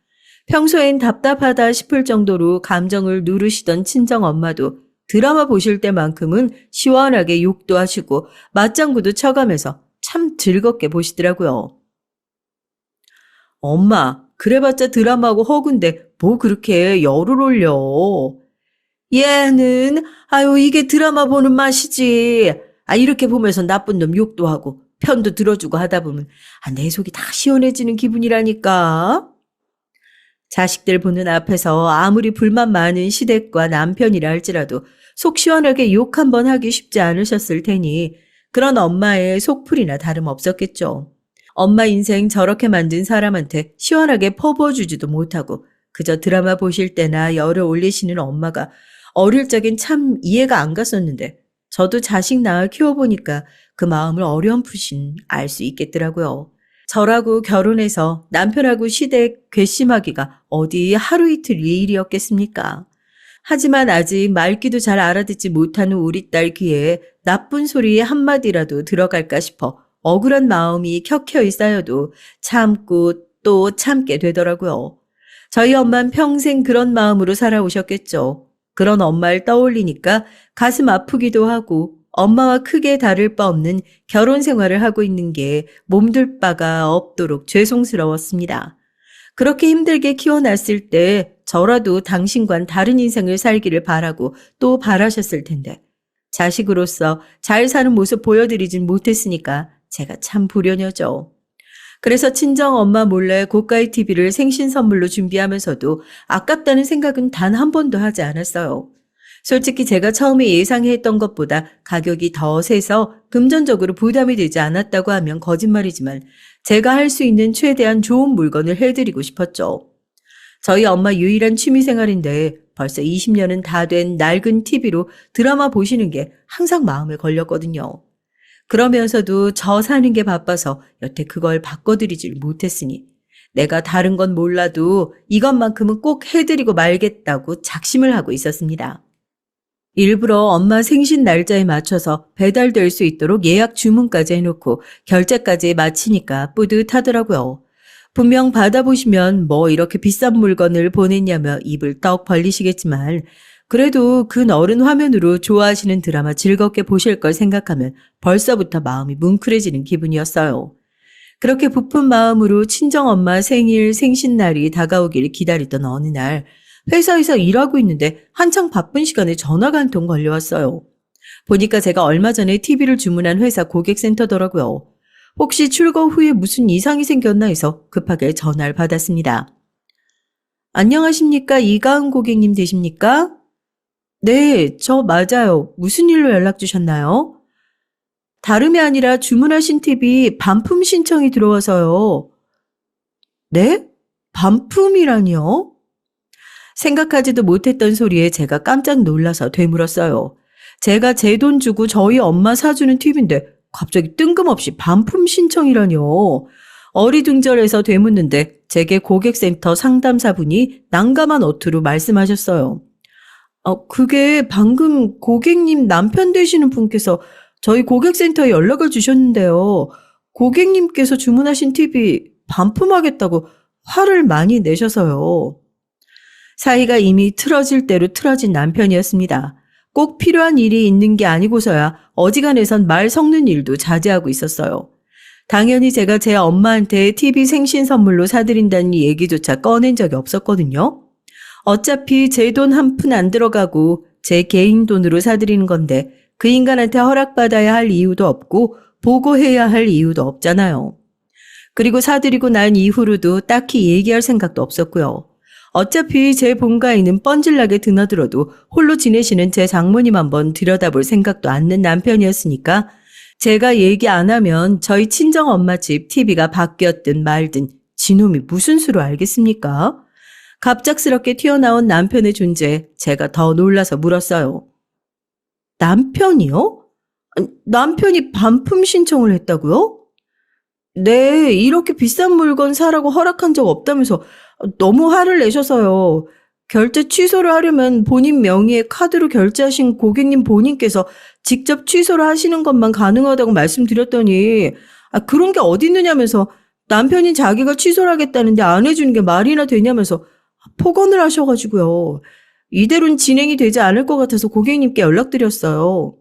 평소엔 답답하다 싶을 정도로 감정을 누르시던 친정엄마도 드라마 보실 때만큼은 시원하게 욕도 하시고 맞장구도 쳐가면서 참 즐겁게 보시더라고요. 엄마, 그래봤자 드라마하고 허구인데 뭐 그렇게 열을 올려. 얘는 아유 이게 드라마 보는 맛이지. 이렇게 보면서 나쁜 놈 욕도 하고 편도 들어주고 하다 보면 내 속이 다 시원해지는 기분이라니까. 자식들 보는 앞에서 아무리 불만 많은 시댁과 남편이라 할지라도 속 시원하게 욕 한번 하기 쉽지 않으셨을 테니 그런 엄마의 속풀이나 다름없었겠죠. 엄마 인생 저렇게 만든 사람한테 시원하게 퍼부어주지도 못하고 그저 드라마 보실 때나 열을 올리시는 엄마가 어릴 적엔 참 이해가 안 갔었는데 저도 자식 낳아 키워보니까 그 마음을 어렴풋이 알 수 있겠더라고요. 저라고 결혼해서 남편하고 시댁 괘씸하기가 어디 하루 이틀 일이었겠습니까? 하지만 아직 말귀도 잘 알아듣지 못하는 우리 딸 귀에 나쁜 소리 한마디라도 들어갈까 싶어 억울한 마음이 켜켜이 쌓여도 참고 또 참게 되더라고요. 저희 엄만 평생 그런 마음으로 살아오셨겠죠. 그런 엄마를 떠올리니까 가슴 아프기도 하고 엄마와 크게 다를 바 없는 결혼 생활을 하고 있는 게 몸둘 바가 없도록 죄송스러웠습니다. 그렇게 힘들게 키워놨을 때 저라도 당신과는 다른 인생을 살기를 바라고 또 바라셨을 텐데 자식으로서 잘 사는 모습 보여드리진 못했으니까 제가 참 불효녀죠. 그래서 친정엄마 몰래 고가의 TV를 생신 선물로 준비하면서도 아깝다는 생각은 단 한 번도 하지 않았어요. 솔직히 제가 처음에 예상했던 것보다 가격이 더 세서 금전적으로 부담이 되지 않았다고 하면 거짓말이지만 제가 할 수 있는 최대한 좋은 물건을 해드리고 싶었죠. 저희 엄마 유일한 취미생활인데 벌써 20년은 다 된 낡은 TV로 드라마 보시는 게 항상 마음에 걸렸거든요. 그러면서도 저 사는 게 바빠서 여태 그걸 바꿔드리질 못했으니 내가 다른 건 몰라도 이것만큼은 꼭 해드리고 말겠다고 작심을 하고 있었습니다. 일부러 엄마 생신 날짜에 맞춰서 배달될 수 있도록 예약 주문까지 해놓고 결제까지 마치니까 뿌듯하더라고요. 분명 받아보시면 뭐 이렇게 비싼 물건을 보냈냐며 입을 떡 벌리시겠지만 그래도 그 어른 화면으로 좋아하시는 드라마 즐겁게 보실 걸 생각하면 벌써부터 마음이 뭉클해지는 기분이었어요. 그렇게 부푼 마음으로 친정엄마 생일 생신날이 다가오길 기다리던 어느 날 회사에서 일하고 있는데 한창 바쁜 시간에 전화가 한 통 걸려왔어요. 보니까 제가 얼마 전에 TV를 주문한 회사 고객센터더라고요. 혹시 출고 후에 무슨 이상이 생겼나 해서 급하게 전화를 받았습니다. 안녕하십니까? 이가은 고객님 되십니까? 네, 저 맞아요. 무슨 일로 연락 주셨나요? 다름이 아니라 주문하신 TV 반품 신청이 들어와서요. 네? 반품이라니요? 생각하지도 못했던 소리에 제가 깜짝 놀라서 되물었어요. 제가 제 돈 주고 저희 엄마 사주는 TV인데 갑자기 뜬금없이 반품 신청이라뇨. 어리둥절해서 되묻는데 제게 고객센터 상담사분이 난감한 어투로 말씀하셨어요. 그게 방금 고객님 남편 되시는 분께서 저희 고객센터에 연락을 주셨는데요. 고객님께서 주문하신 TV 반품하겠다고 화를 많이 내셔서요. 사이가 이미 틀어질 대로 틀어진 남편이었습니다. 꼭 필요한 일이 있는 게 아니고서야 어지간해선 말 섞는 일도 자제하고 있었어요. 당연히 제가 제 엄마한테 TV 생신 선물로 사드린다는 얘기조차 꺼낸 적이 없었거든요. 어차피 제 돈 한 푼 안 들어가고 제 개인 돈으로 사드리는 건데 그 인간한테 허락받아야 할 이유도 없고 보고해야 할 이유도 없잖아요. 그리고 사드리고 난 이후로도 딱히 얘기할 생각도 없었고요. 어차피 제 본가에는 뻔질나게 드나들어도 홀로 지내시는 제 장모님 한번 들여다볼 생각도 않는 남편이었으니까 제가 얘기 안 하면 저희 친정엄마 집 TV가 바뀌었든 말든 지놈이 무슨 수로 알겠습니까? 갑작스럽게 튀어나온 남편의 존재에 제가 더 놀라서 물었어요. 남편이요? 남편이 반품 신청을 했다고요? 네, 이렇게 비싼 물건 사라고 허락한 적 없다면서 너무 화를 내셔서요. 결제 취소를 하려면 본인 명의의 카드로 결제하신 고객님 본인께서 직접 취소를 하시는 것만 가능하다고 말씀드렸더니 그런 게 어디 있느냐면서 남편이 자기가 취소를 하겠다는데 안 해주는 게 말이나 되냐면서 폭언을 하셔가지고요. 이대로는 진행이 되지 않을 것 같아서 고객님께 연락드렸어요.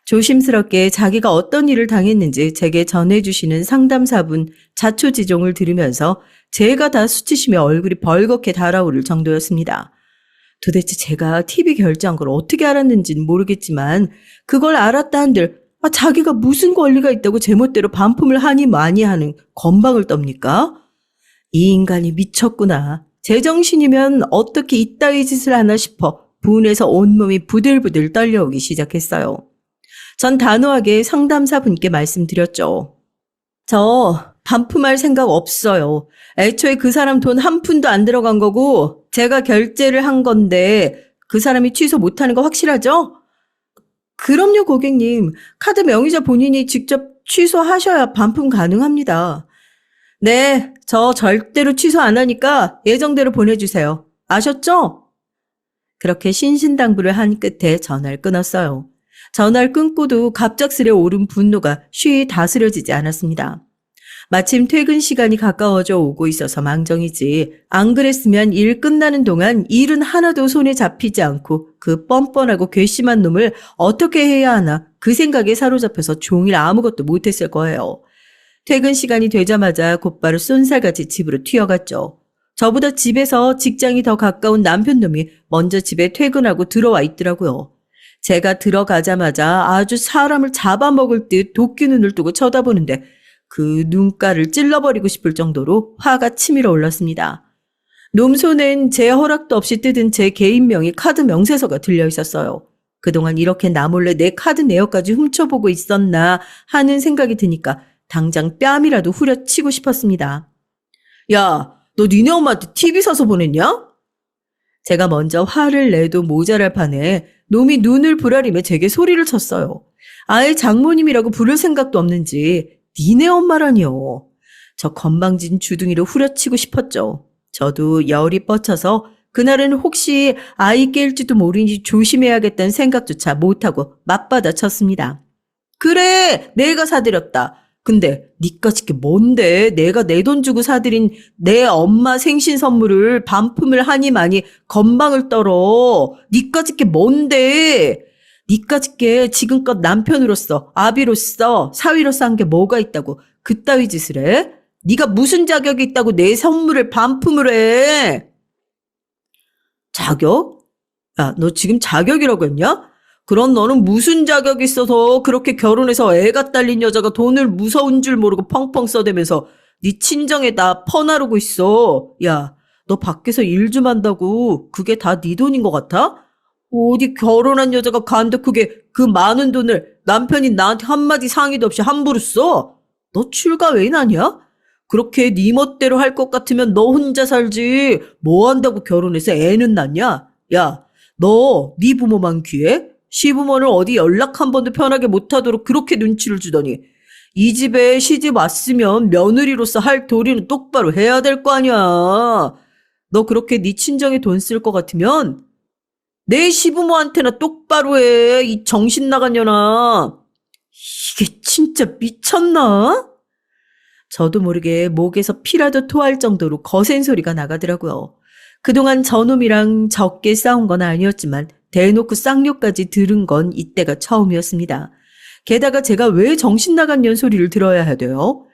조심스럽게 자기가 어떤 일을 당했는지 제게 전해주시는 상담사분 자초지종을 들으면서 제가 다 수치심에 얼굴이 벌겋게 달아오를 정도였습니다. 도대체 제가 TV 결제한 걸 어떻게 알았는지는 모르겠지만 그걸 알았다 한들 자기가 무슨 권리가 있다고 제멋대로 반품을 하니 많이 하는 건방을 떱니까? 이 인간이 미쳤구나. 제정신이면 어떻게 이따위 짓을 하나 싶어 분해서 온몸이 부들부들 떨려오기 시작했어요. 전 단호하게 상담사분께 말씀드렸죠. 저 반품할 생각 없어요. 애초에 그 사람 돈 한 푼도 안 들어간 거고 제가 결제를 한 건데 그 사람이 취소 못하는 거 확실하죠? 그럼요, 고객님. 카드 명의자 본인이 직접 취소하셔야 반품 가능합니다. 네, 저 절대로 취소 안 하니까 예정대로 보내주세요. 아셨죠? 그렇게 신신당부를 한 끝에 전화를 끊었어요. 전화를 끊고도 갑작스레 오른 분노가 쉬이 다스려지지 않았습니다. 마침 퇴근 시간이 가까워져 오고 있어서 망정이지 안 그랬으면 일 끝나는 동안 일은 하나도 손에 잡히지 않고 그 뻔뻔하고 괘씸한 놈을 어떻게 해야 하나 그 생각에 사로잡혀서 종일 아무것도 못했을 거예요. 퇴근 시간이 되자마자 곧바로 쏜살같이 집으로 튀어갔죠. 저보다 집에서 직장이 더 가까운 남편놈이 먼저 집에 퇴근하고 들어와 있더라고요. 제가 들어가자마자 아주 사람을 잡아먹을 듯 도끼 눈을 뜨고 쳐다보는데 그 눈가를 찔러버리고 싶을 정도로 화가 치밀어 올랐습니다. 놈 손엔 제 허락도 없이 뜯은 제 개인명의 카드 명세서가 들려 있었어요. 그동안 이렇게 나 몰래 내 카드 내역까지 훔쳐보고 있었나 하는 생각이 드니까 당장 뺨이라도 후려치고 싶었습니다. 야, 너 니네 엄마한테 TV 사서 보냈냐? 제가 먼저 화를 내도 모자랄 판에 놈이 눈을 부라리며 제게 소리를 쳤어요. 아예 장모님이라고 부를 생각도 없는지 니네 엄마라니요. 저 건방진 주둥이로 후려치고 싶었죠. 저도 열이 뻗쳐서 그날은 혹시 아이 깰지도 모르니 조심해야겠다는 생각조차 못하고 맞받아 쳤습니다. 그래, 내가 사드렸다. 근데 니까짓 게 뭔데 내가 내 돈 주고 사들인 내 엄마 생신 선물을 반품을 하니 많이 건방을 떨어. 니까짓 게 뭔데? 니까짓 게 지금껏 남편으로서 아비로서 사위로서 한 게 뭐가 있다고 그따위 짓을 해? 니가 무슨 자격이 있다고 내 선물을 반품을 해? 자격? 야, 너 지금 자격이라고 했냐? 그럼 너는 무슨 자격이 있어서 그렇게 결혼해서 애가 딸린 여자가 돈을 무서운 줄 모르고 펑펑 써대면서 네 친정에 나 퍼나르고 있어. 야, 너 밖에서 일 좀 한다고 그게 다 네 돈인 것 같아? 어디 결혼한 여자가 간덕하게 그 많은 돈을 남편이 나한테 한마디 상의도 없이 함부로 써? 너 출가 왜 나냐? 그렇게 네 멋대로 할 것 같으면 너 혼자 살지 뭐 한다고 결혼해서 애는 낳냐? 야, 너 네 부모만 귀해? 시부모를 어디 연락 한 번도 편하게 못하도록 그렇게 눈치를 주더니 이 집에 시집 왔으면 며느리로서 할 도리는 똑바로 해야 될 거 아니야. 너 그렇게 네 친정에 돈 쓸 것 같으면 내 시부모한테나 똑바로 해. 이 정신 나간 년아. 이게 진짜 미쳤나? 저도 모르게 목에서 피라도 토할 정도로 거센 소리가 나가더라고요. 그동안 저놈이랑 적게 싸운 건 아니었지만 대놓고 쌍욕까지 들은 건 이때가 처음이었습니다. 게다가 제가 왜 정신 나간 년 소리를 들어야 해도요?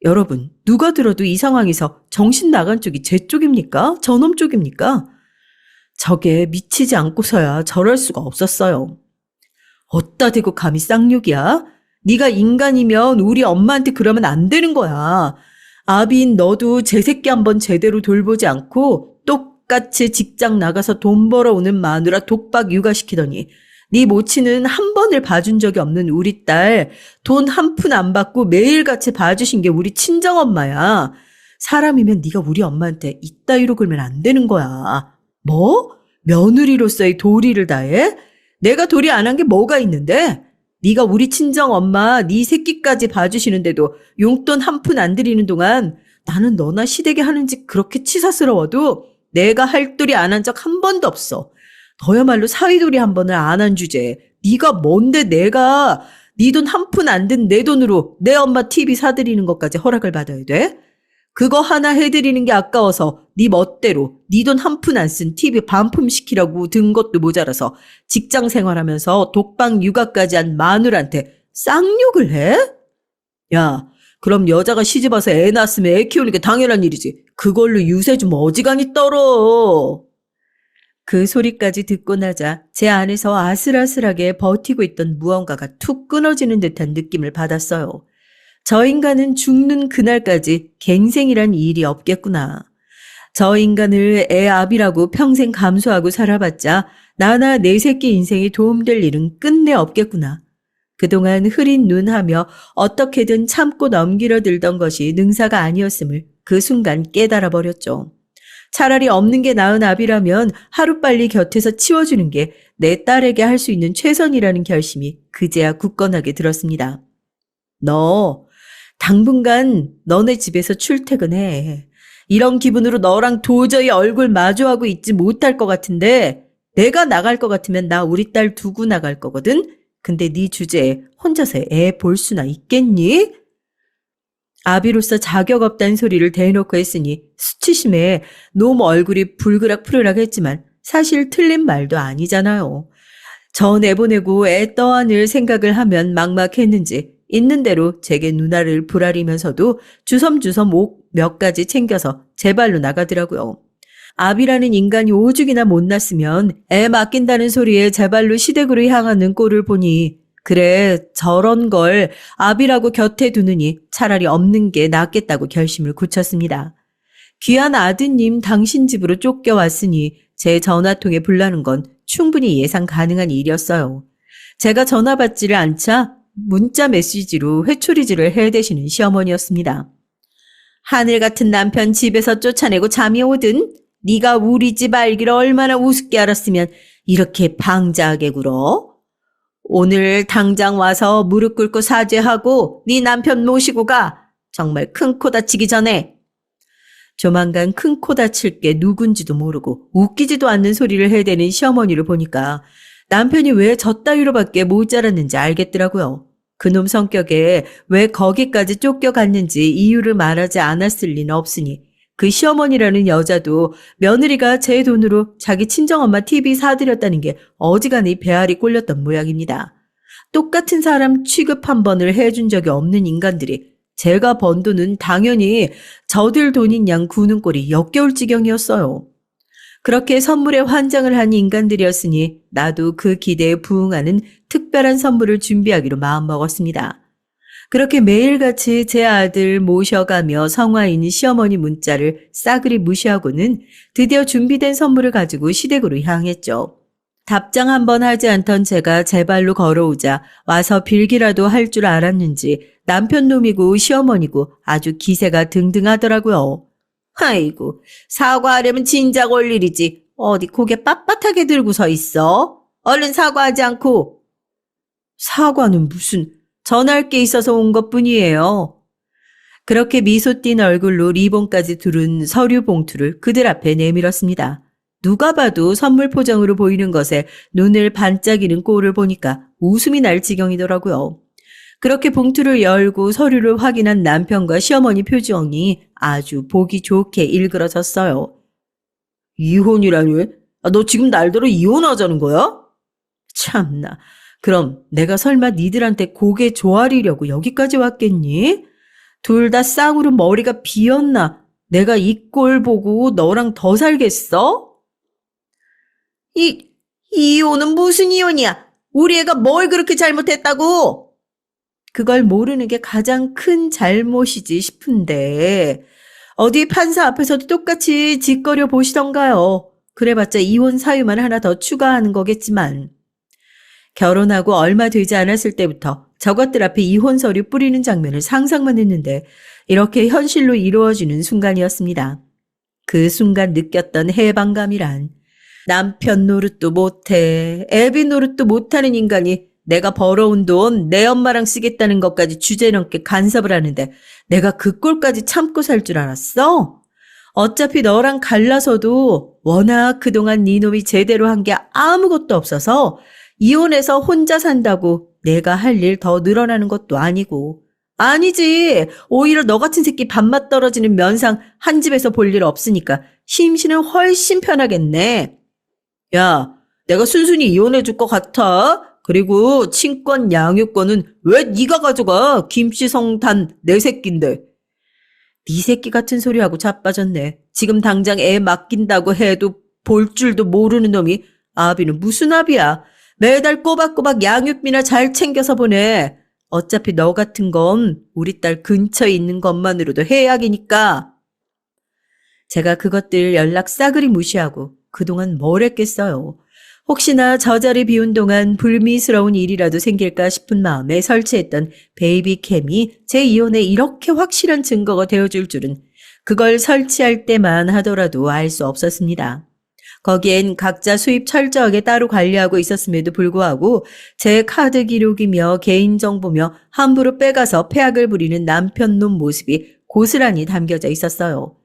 여러분, 누가 들어도 이 상황에서 정신 나간 쪽이 제 쪽입니까? 저놈 쪽입니까? 저게 미치지 않고서야 저럴 수가 없었어요. 어따 대고 감히 쌍욕이야? 네가 인간이면 우리 엄마한테 그러면 안 되는 거야. 아비인 너도 제 새끼 한번 제대로 돌보지 않고 닭같이 직장 나가서 돈 벌어오는 마누라 독박 육아시키더니 네 모친은 한 번을 봐준 적이 없는 우리 딸 돈 한 푼 안 받고 매일같이 봐주신 게 우리 친정엄마야. 사람이면 네가 우리 엄마한테 이따위로 굴면 안 되는 거야. 뭐? 며느리로서의 도리를 다해? 내가 도리 안 한 게 뭐가 있는데? 네가 우리 친정엄마 네 새끼까지 봐주시는데도 용돈 한 푼 안 드리는 동안 나는 너나 시댁에 하는 짓 그렇게 치사스러워도 내가 할 도리 안 한 적 한 번도 없어. 너야말로 사위도리 한 번을 안 한 주제에 네가 뭔데 내가 네 돈 한 푼 안 든 내 돈으로 내 엄마 TV 사드리는 것까지 허락을 받아야 돼? 그거 하나 해드리는 게 아까워서 네 멋대로 네 돈 한 푼 안 쓴 TV 반품시키라고 든 것도 모자라서 직장 생활하면서 독방 육아까지 한 마누라한테 쌍욕을 해? 야, 그럼 여자가 시집와서 애 낳았으면 애 키우는 게 당연한 일이지. 그걸로 유세 좀 어지간히 떨어. 그 소리까지 듣고 나자 제 안에서 아슬아슬하게 버티고 있던 무언가가 툭 끊어지는 듯한 느낌을 받았어요. 저 인간은 죽는 그날까지 갱생이란 일이 없겠구나. 저 인간을 애 압이라고 평생 감수하고 살아봤자 나나 내 새끼 인생에 도움될 일은 끝내 없겠구나. 그동안 흐린 눈하며 어떻게든 참고 넘기려 들던 것이 능사가 아니었음을 그 순간 깨달아 버렸죠. 차라리 없는 게 나은 압이라면 하루빨리 곁에서 치워주는 게 내 딸에게 할 수 있는 최선이라는 결심이 그제야 굳건하게 들었습니다. 너 당분간 너네 집에서 출퇴근해. 이런 기분으로 너랑 도저히 얼굴 마주하고 있지 못할 것 같은데 내가 나갈 것 같으면 나 우리 딸 두고 나갈 거거든? 근데 네 주제에 혼자서 애 볼 수나 있겠니? 아비로서 자격 없다는 소리를 대놓고 했으니 수치심에 놈 얼굴이 불그락 푸르락 했지만 사실 틀린 말도 아니잖아요. 저 내보내고 애 떠안을 생각을 하면 막막했는지 있는 대로 제게 누나를 부라리면서도 주섬주섬 옷 몇 가지 챙겨서 제 발로 나가더라고요. 아비라는 인간이 오죽이나 못났으면 애 맡긴다는 소리에 제 발로 시댁으로 향하는 꼴을 보니 그래 저런 걸 아비라고 곁에 두느니 차라리 없는 게 낫겠다고 결심을 굳혔습니다. 귀한 아드님 당신 집으로 쫓겨왔으니 제 전화통에 불나는 건 충분히 예상 가능한 일이었어요. 제가 전화 받지를 않자 문자 메시지로 회초리질을 해대시는 시어머니였습니다. 하늘 같은 남편 집에서 쫓아내고 잠이 오든 네가 우리 집 알기를 얼마나 우습게 알았으면 이렇게 방자하게 굴어? 오늘 당장 와서 무릎 꿇고 사죄하고 네 남편 모시고 가. 정말 큰 코 다치기 전에. 조만간 큰 코 다칠 게 누군지도 모르고 웃기지도 않는 소리를 해대는 시어머니를 보니까 남편이 왜 저 따위로밖에 못 자랐는지 알겠더라고요. 그놈 성격에 왜 거기까지 쫓겨갔는지 이유를 말하지 않았을 리는 없으니 그 시어머니라는 여자도 며느리가 제 돈으로 자기 친정엄마 TV 사드렸다는 게 어지간히 배알이 꼴렸던 모양입니다. 똑같은 사람 취급 한 번을 해준 적이 없는 인간들이 제가 번 돈은 당연히 저들 돈인 양 구는 꼴이 역겨울 지경이었어요. 그렇게 선물에 환장을 한 인간들이었으니 나도 그 기대에 부응하는 특별한 선물을 준비하기로 마음먹었습니다. 그렇게 매일같이 제 아들 모셔가며 성화인 시어머니 문자를 싸그리 무시하고는 드디어 준비된 선물을 가지고 시댁으로 향했죠. 답장 한 번 하지 않던 제가 제 발로 걸어오자 와서 빌기라도 할 줄 알았는지 남편 놈이고 시어머니고 아주 기세가 등등하더라고요. 아이고, 사과하려면 진작 올 일이지. 어디 고개 빳빳하게 들고 서 있어? 얼른 사과하지 않고. 사과는 무슨, 전할 게 있어서 온 것뿐이에요. 그렇게 미소 띈 얼굴로 리본까지 두른 서류 봉투를 그들 앞에 내밀었습니다. 누가 봐도 선물 포장으로 보이는 것에 눈을 반짝이는 꼴을 보니까 웃음이 날 지경이더라고요. 그렇게 봉투를 열고 서류를 확인한 남편과 시어머니 표정이 아주 보기 좋게 일그러졌어요. 이혼이라니? 너 지금 날더러 이혼하자는 거야? 참나. 그럼 내가 설마 니들한테 고개 조아리려고 여기까지 왔겠니? 둘 다 쌍으로 머리가 비었나? 내가 이 꼴 보고 너랑 더 살겠어? 이혼은 무슨 이혼이야? 우리 애가 뭘 그렇게 잘못했다고? 그걸 모르는 게 가장 큰 잘못이지 싶은데 어디 판사 앞에서도 똑같이 짓거려 보시던가요. 그래봤자 이혼 사유만 하나 더 추가하는 거겠지만. 결혼하고 얼마 되지 않았을 때부터 저것들 앞에 이혼 서류 뿌리는 장면을 상상만 했는데 이렇게 현실로 이루어지는 순간이었습니다. 그 순간 느꼈던 해방감이란 남편 노릇도 못해, 애비 노릇도 못하는 인간이 내가 벌어온 돈 내 엄마랑 쓰겠다는 것까지 주제넘게 간섭을 하는데 내가 그 꼴까지 참고 살 줄 알았어? 어차피 너랑 갈라서도 워낙 그동안 네 놈이 제대로 한 게 아무것도 없어서 이혼해서 혼자 산다고 내가 할 일 더 늘어나는 것도 아니고. 아니지. 오히려 너 같은 새끼 밥맛 떨어지는 면상 한 집에서 볼 일 없으니까 심신은 훨씬 편하겠네. 야, 내가 순순히 이혼해 줄 것 같아? 그리고 친권 양육권은 왜 네가 가져가? 김씨성단 내 새끼인데. 네 새끼 같은 소리하고 자빠졌네. 지금 당장 애 맡긴다고 해도 볼 줄도 모르는 놈이 아비는 무슨 아비야. 매달 꼬박꼬박 양육비나 잘 챙겨서 보내. 어차피 너 같은 건 우리 딸 근처에 있는 것만으로도 해악이니까. 제가 그것들 연락 싸그리 무시하고 그동안 뭘 했겠어요. 혹시나 저 자리 비운 동안 불미스러운 일이라도 생길까 싶은 마음에 설치했던 베이비캠이 제 이혼에 이렇게 확실한 증거가 되어줄 줄은 그걸 설치할 때만 하더라도 알 수 없었습니다. 거기엔 각자 수입 철저하게 따로 관리하고 있었음에도 불구하고 제 카드 기록이며 개인정보며 함부로 빼가서 폐악을 부리는 남편놈 모습이 고스란히 담겨져 있었어요.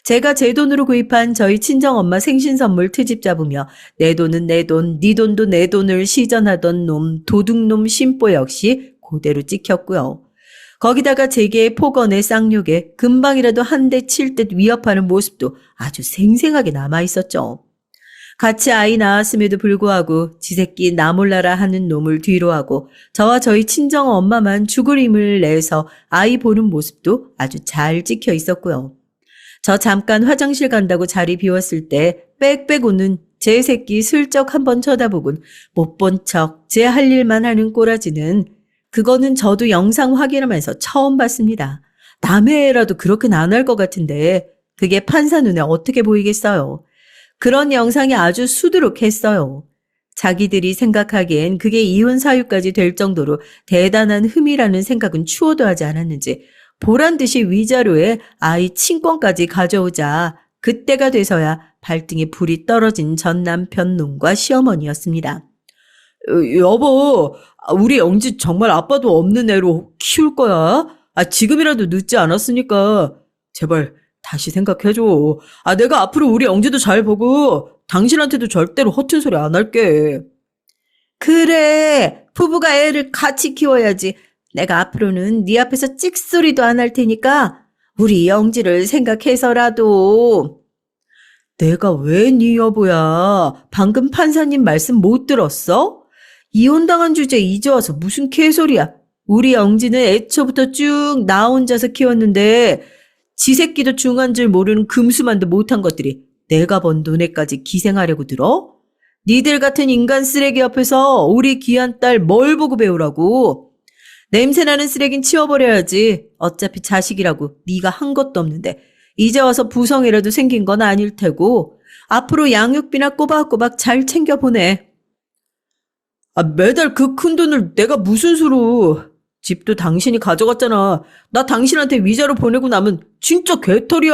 제가 제 돈으로 구입한 저희 친정엄마 생신선물 트집 잡으며 내 돈은 내 돈, 네 돈도 내 돈을 시전하던 놈, 도둑놈 심보 역시 그대로 찍혔고요. 거기다가 제게의 폭언에 쌍욕에 금방이라도 한 대 칠 듯 위협하는 모습도 아주 생생하게 남아있었죠. 같이 아이 낳았음에도 불구하고 지 새끼 나 몰라라 하는 놈을 뒤로하고 저와 저희 친정 엄마만 죽을 힘을 내서 아이 보는 모습도 아주 잘 찍혀 있었고요. 저 잠깐 화장실 간다고 자리 비웠을 때 빽빽 웃는 제 새끼 슬쩍 한번 쳐다보곤 못 본 척 제 할 일만 하는 꼬라지는 그거는 저도 영상 확인하면서 처음 봤습니다. 남의 애라도 그렇게는 안 할 것 같은데 그게 판사 눈에 어떻게 보이겠어요. 그런 영상이 아주 수두룩했어요. 자기들이 생각하기엔 그게 이혼 사유까지 될 정도로 대단한 흠이라는 생각은 추호도 하지 않았는지 보란 듯이 위자료에 아이 친권까지 가져오자 그때가 돼서야 발등에 불이 떨어진 전 남편 놈과 시어머니였습니다. 여보, 우리 영지 정말 아빠도 없는 애로 키울 거야? 지금이라도 늦지 않았으니까 제발 다시 생각해줘. 내가 앞으로 우리 영지도 잘 보고 당신한테도 절대로 허튼 소리 안 할게. 그래, 부부가 애를 같이 키워야지. 내가 앞으로는 네 앞에서 찍소리도 안 할 테니까 우리 영지를 생각해서라도. 내가 왜 네 여보야? 방금 판사님 말씀 못 들었어? 이혼당한 주제에 이제 와서 무슨 개소리야. 우리 영지는 애초부터 쭉 나 혼자서 키웠는데 지 새끼도 중한 줄 모르는 금수만도 못한 것들이 내가 번 돈에까지 기생하려고 들어? 니들 같은 인간 쓰레기 앞에서 우리 귀한 딸 뭘 보고 배우라고? 냄새나는 쓰레긴 치워버려야지. 어차피 자식이라고 네가 한 것도 없는데 이제 와서 부성이라도 생긴 건 아닐 테고 앞으로 양육비나 꼬박꼬박 잘 챙겨보내. 매달 그 큰 돈을 내가 무슨 수로. 집도 당신이 가져갔잖아. 나 당신한테 위자료 보내고 나면 진짜 개털이야.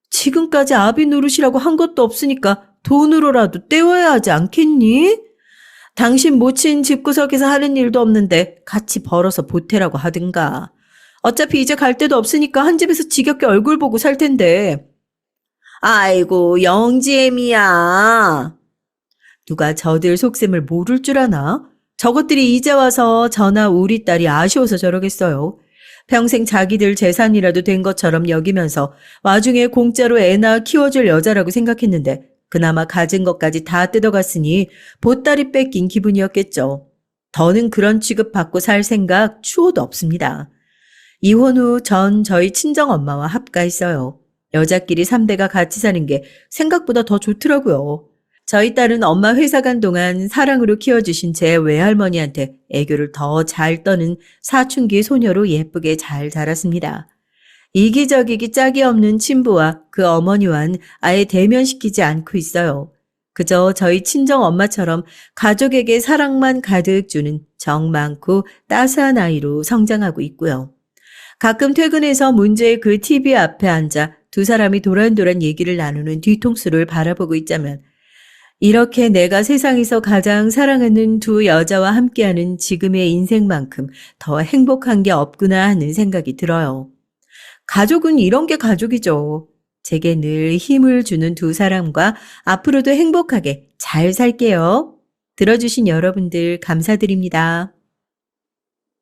지금까지 아비 노릇이라고 한 것도 없으니까 돈으로라도 때워야 하지 않겠니? 당신 모친 집구석에서 하는 일도 없는데 같이 벌어서 보태라고 하든가. 어차피 이제 갈 데도 없으니까 한 집에서 지겹게 얼굴 보고 살 텐데. 아이고 영지애미야. 누가 저들 속셈을 모를 줄 아나? 저것들이 이제 와서 저나 우리 딸이 아쉬워서 저러겠어요. 평생 자기들 재산이라도 된 것처럼 여기면서 와중에 공짜로 애나 키워줄 여자라고 생각했는데 그나마 가진 것까지 다 뜯어갔으니 보따리 뺏긴 기분이었겠죠. 더는 그런 취급받고 살 생각 추호도 없습니다. 이혼 후 전 저희 친정엄마와 합가했어요. 여자끼리 3대가 같이 사는 게 생각보다 더 좋더라고요. 저희 딸은 엄마 회사 간 동안 사랑으로 키워주신 제 외할머니한테 애교를 더 잘 떠는 사춘기 소녀로 예쁘게 잘 자랐습니다. 이기적이기 짝이 없는 친부와 그 어머니와는 아예 대면시키지 않고 있어요. 그저 저희 친정 엄마처럼 가족에게 사랑만 가득 주는 정 많고 따스한 아이로 성장하고 있고요. 가끔 퇴근해서 문제의 그 TV 앞에 앉아 두 사람이 도란도란 얘기를 나누는 뒤통수를 바라보고 있자면 이렇게 내가 세상에서 가장 사랑하는 두 여자와 함께하는 지금의 인생만큼 더 행복한 게 없구나 하는 생각이 들어요. 가족은 이런 게 가족이죠. 제게 늘 힘을 주는 두 사람과 앞으로도 행복하게 잘 살게요. 들어주신 여러분들 감사드립니다.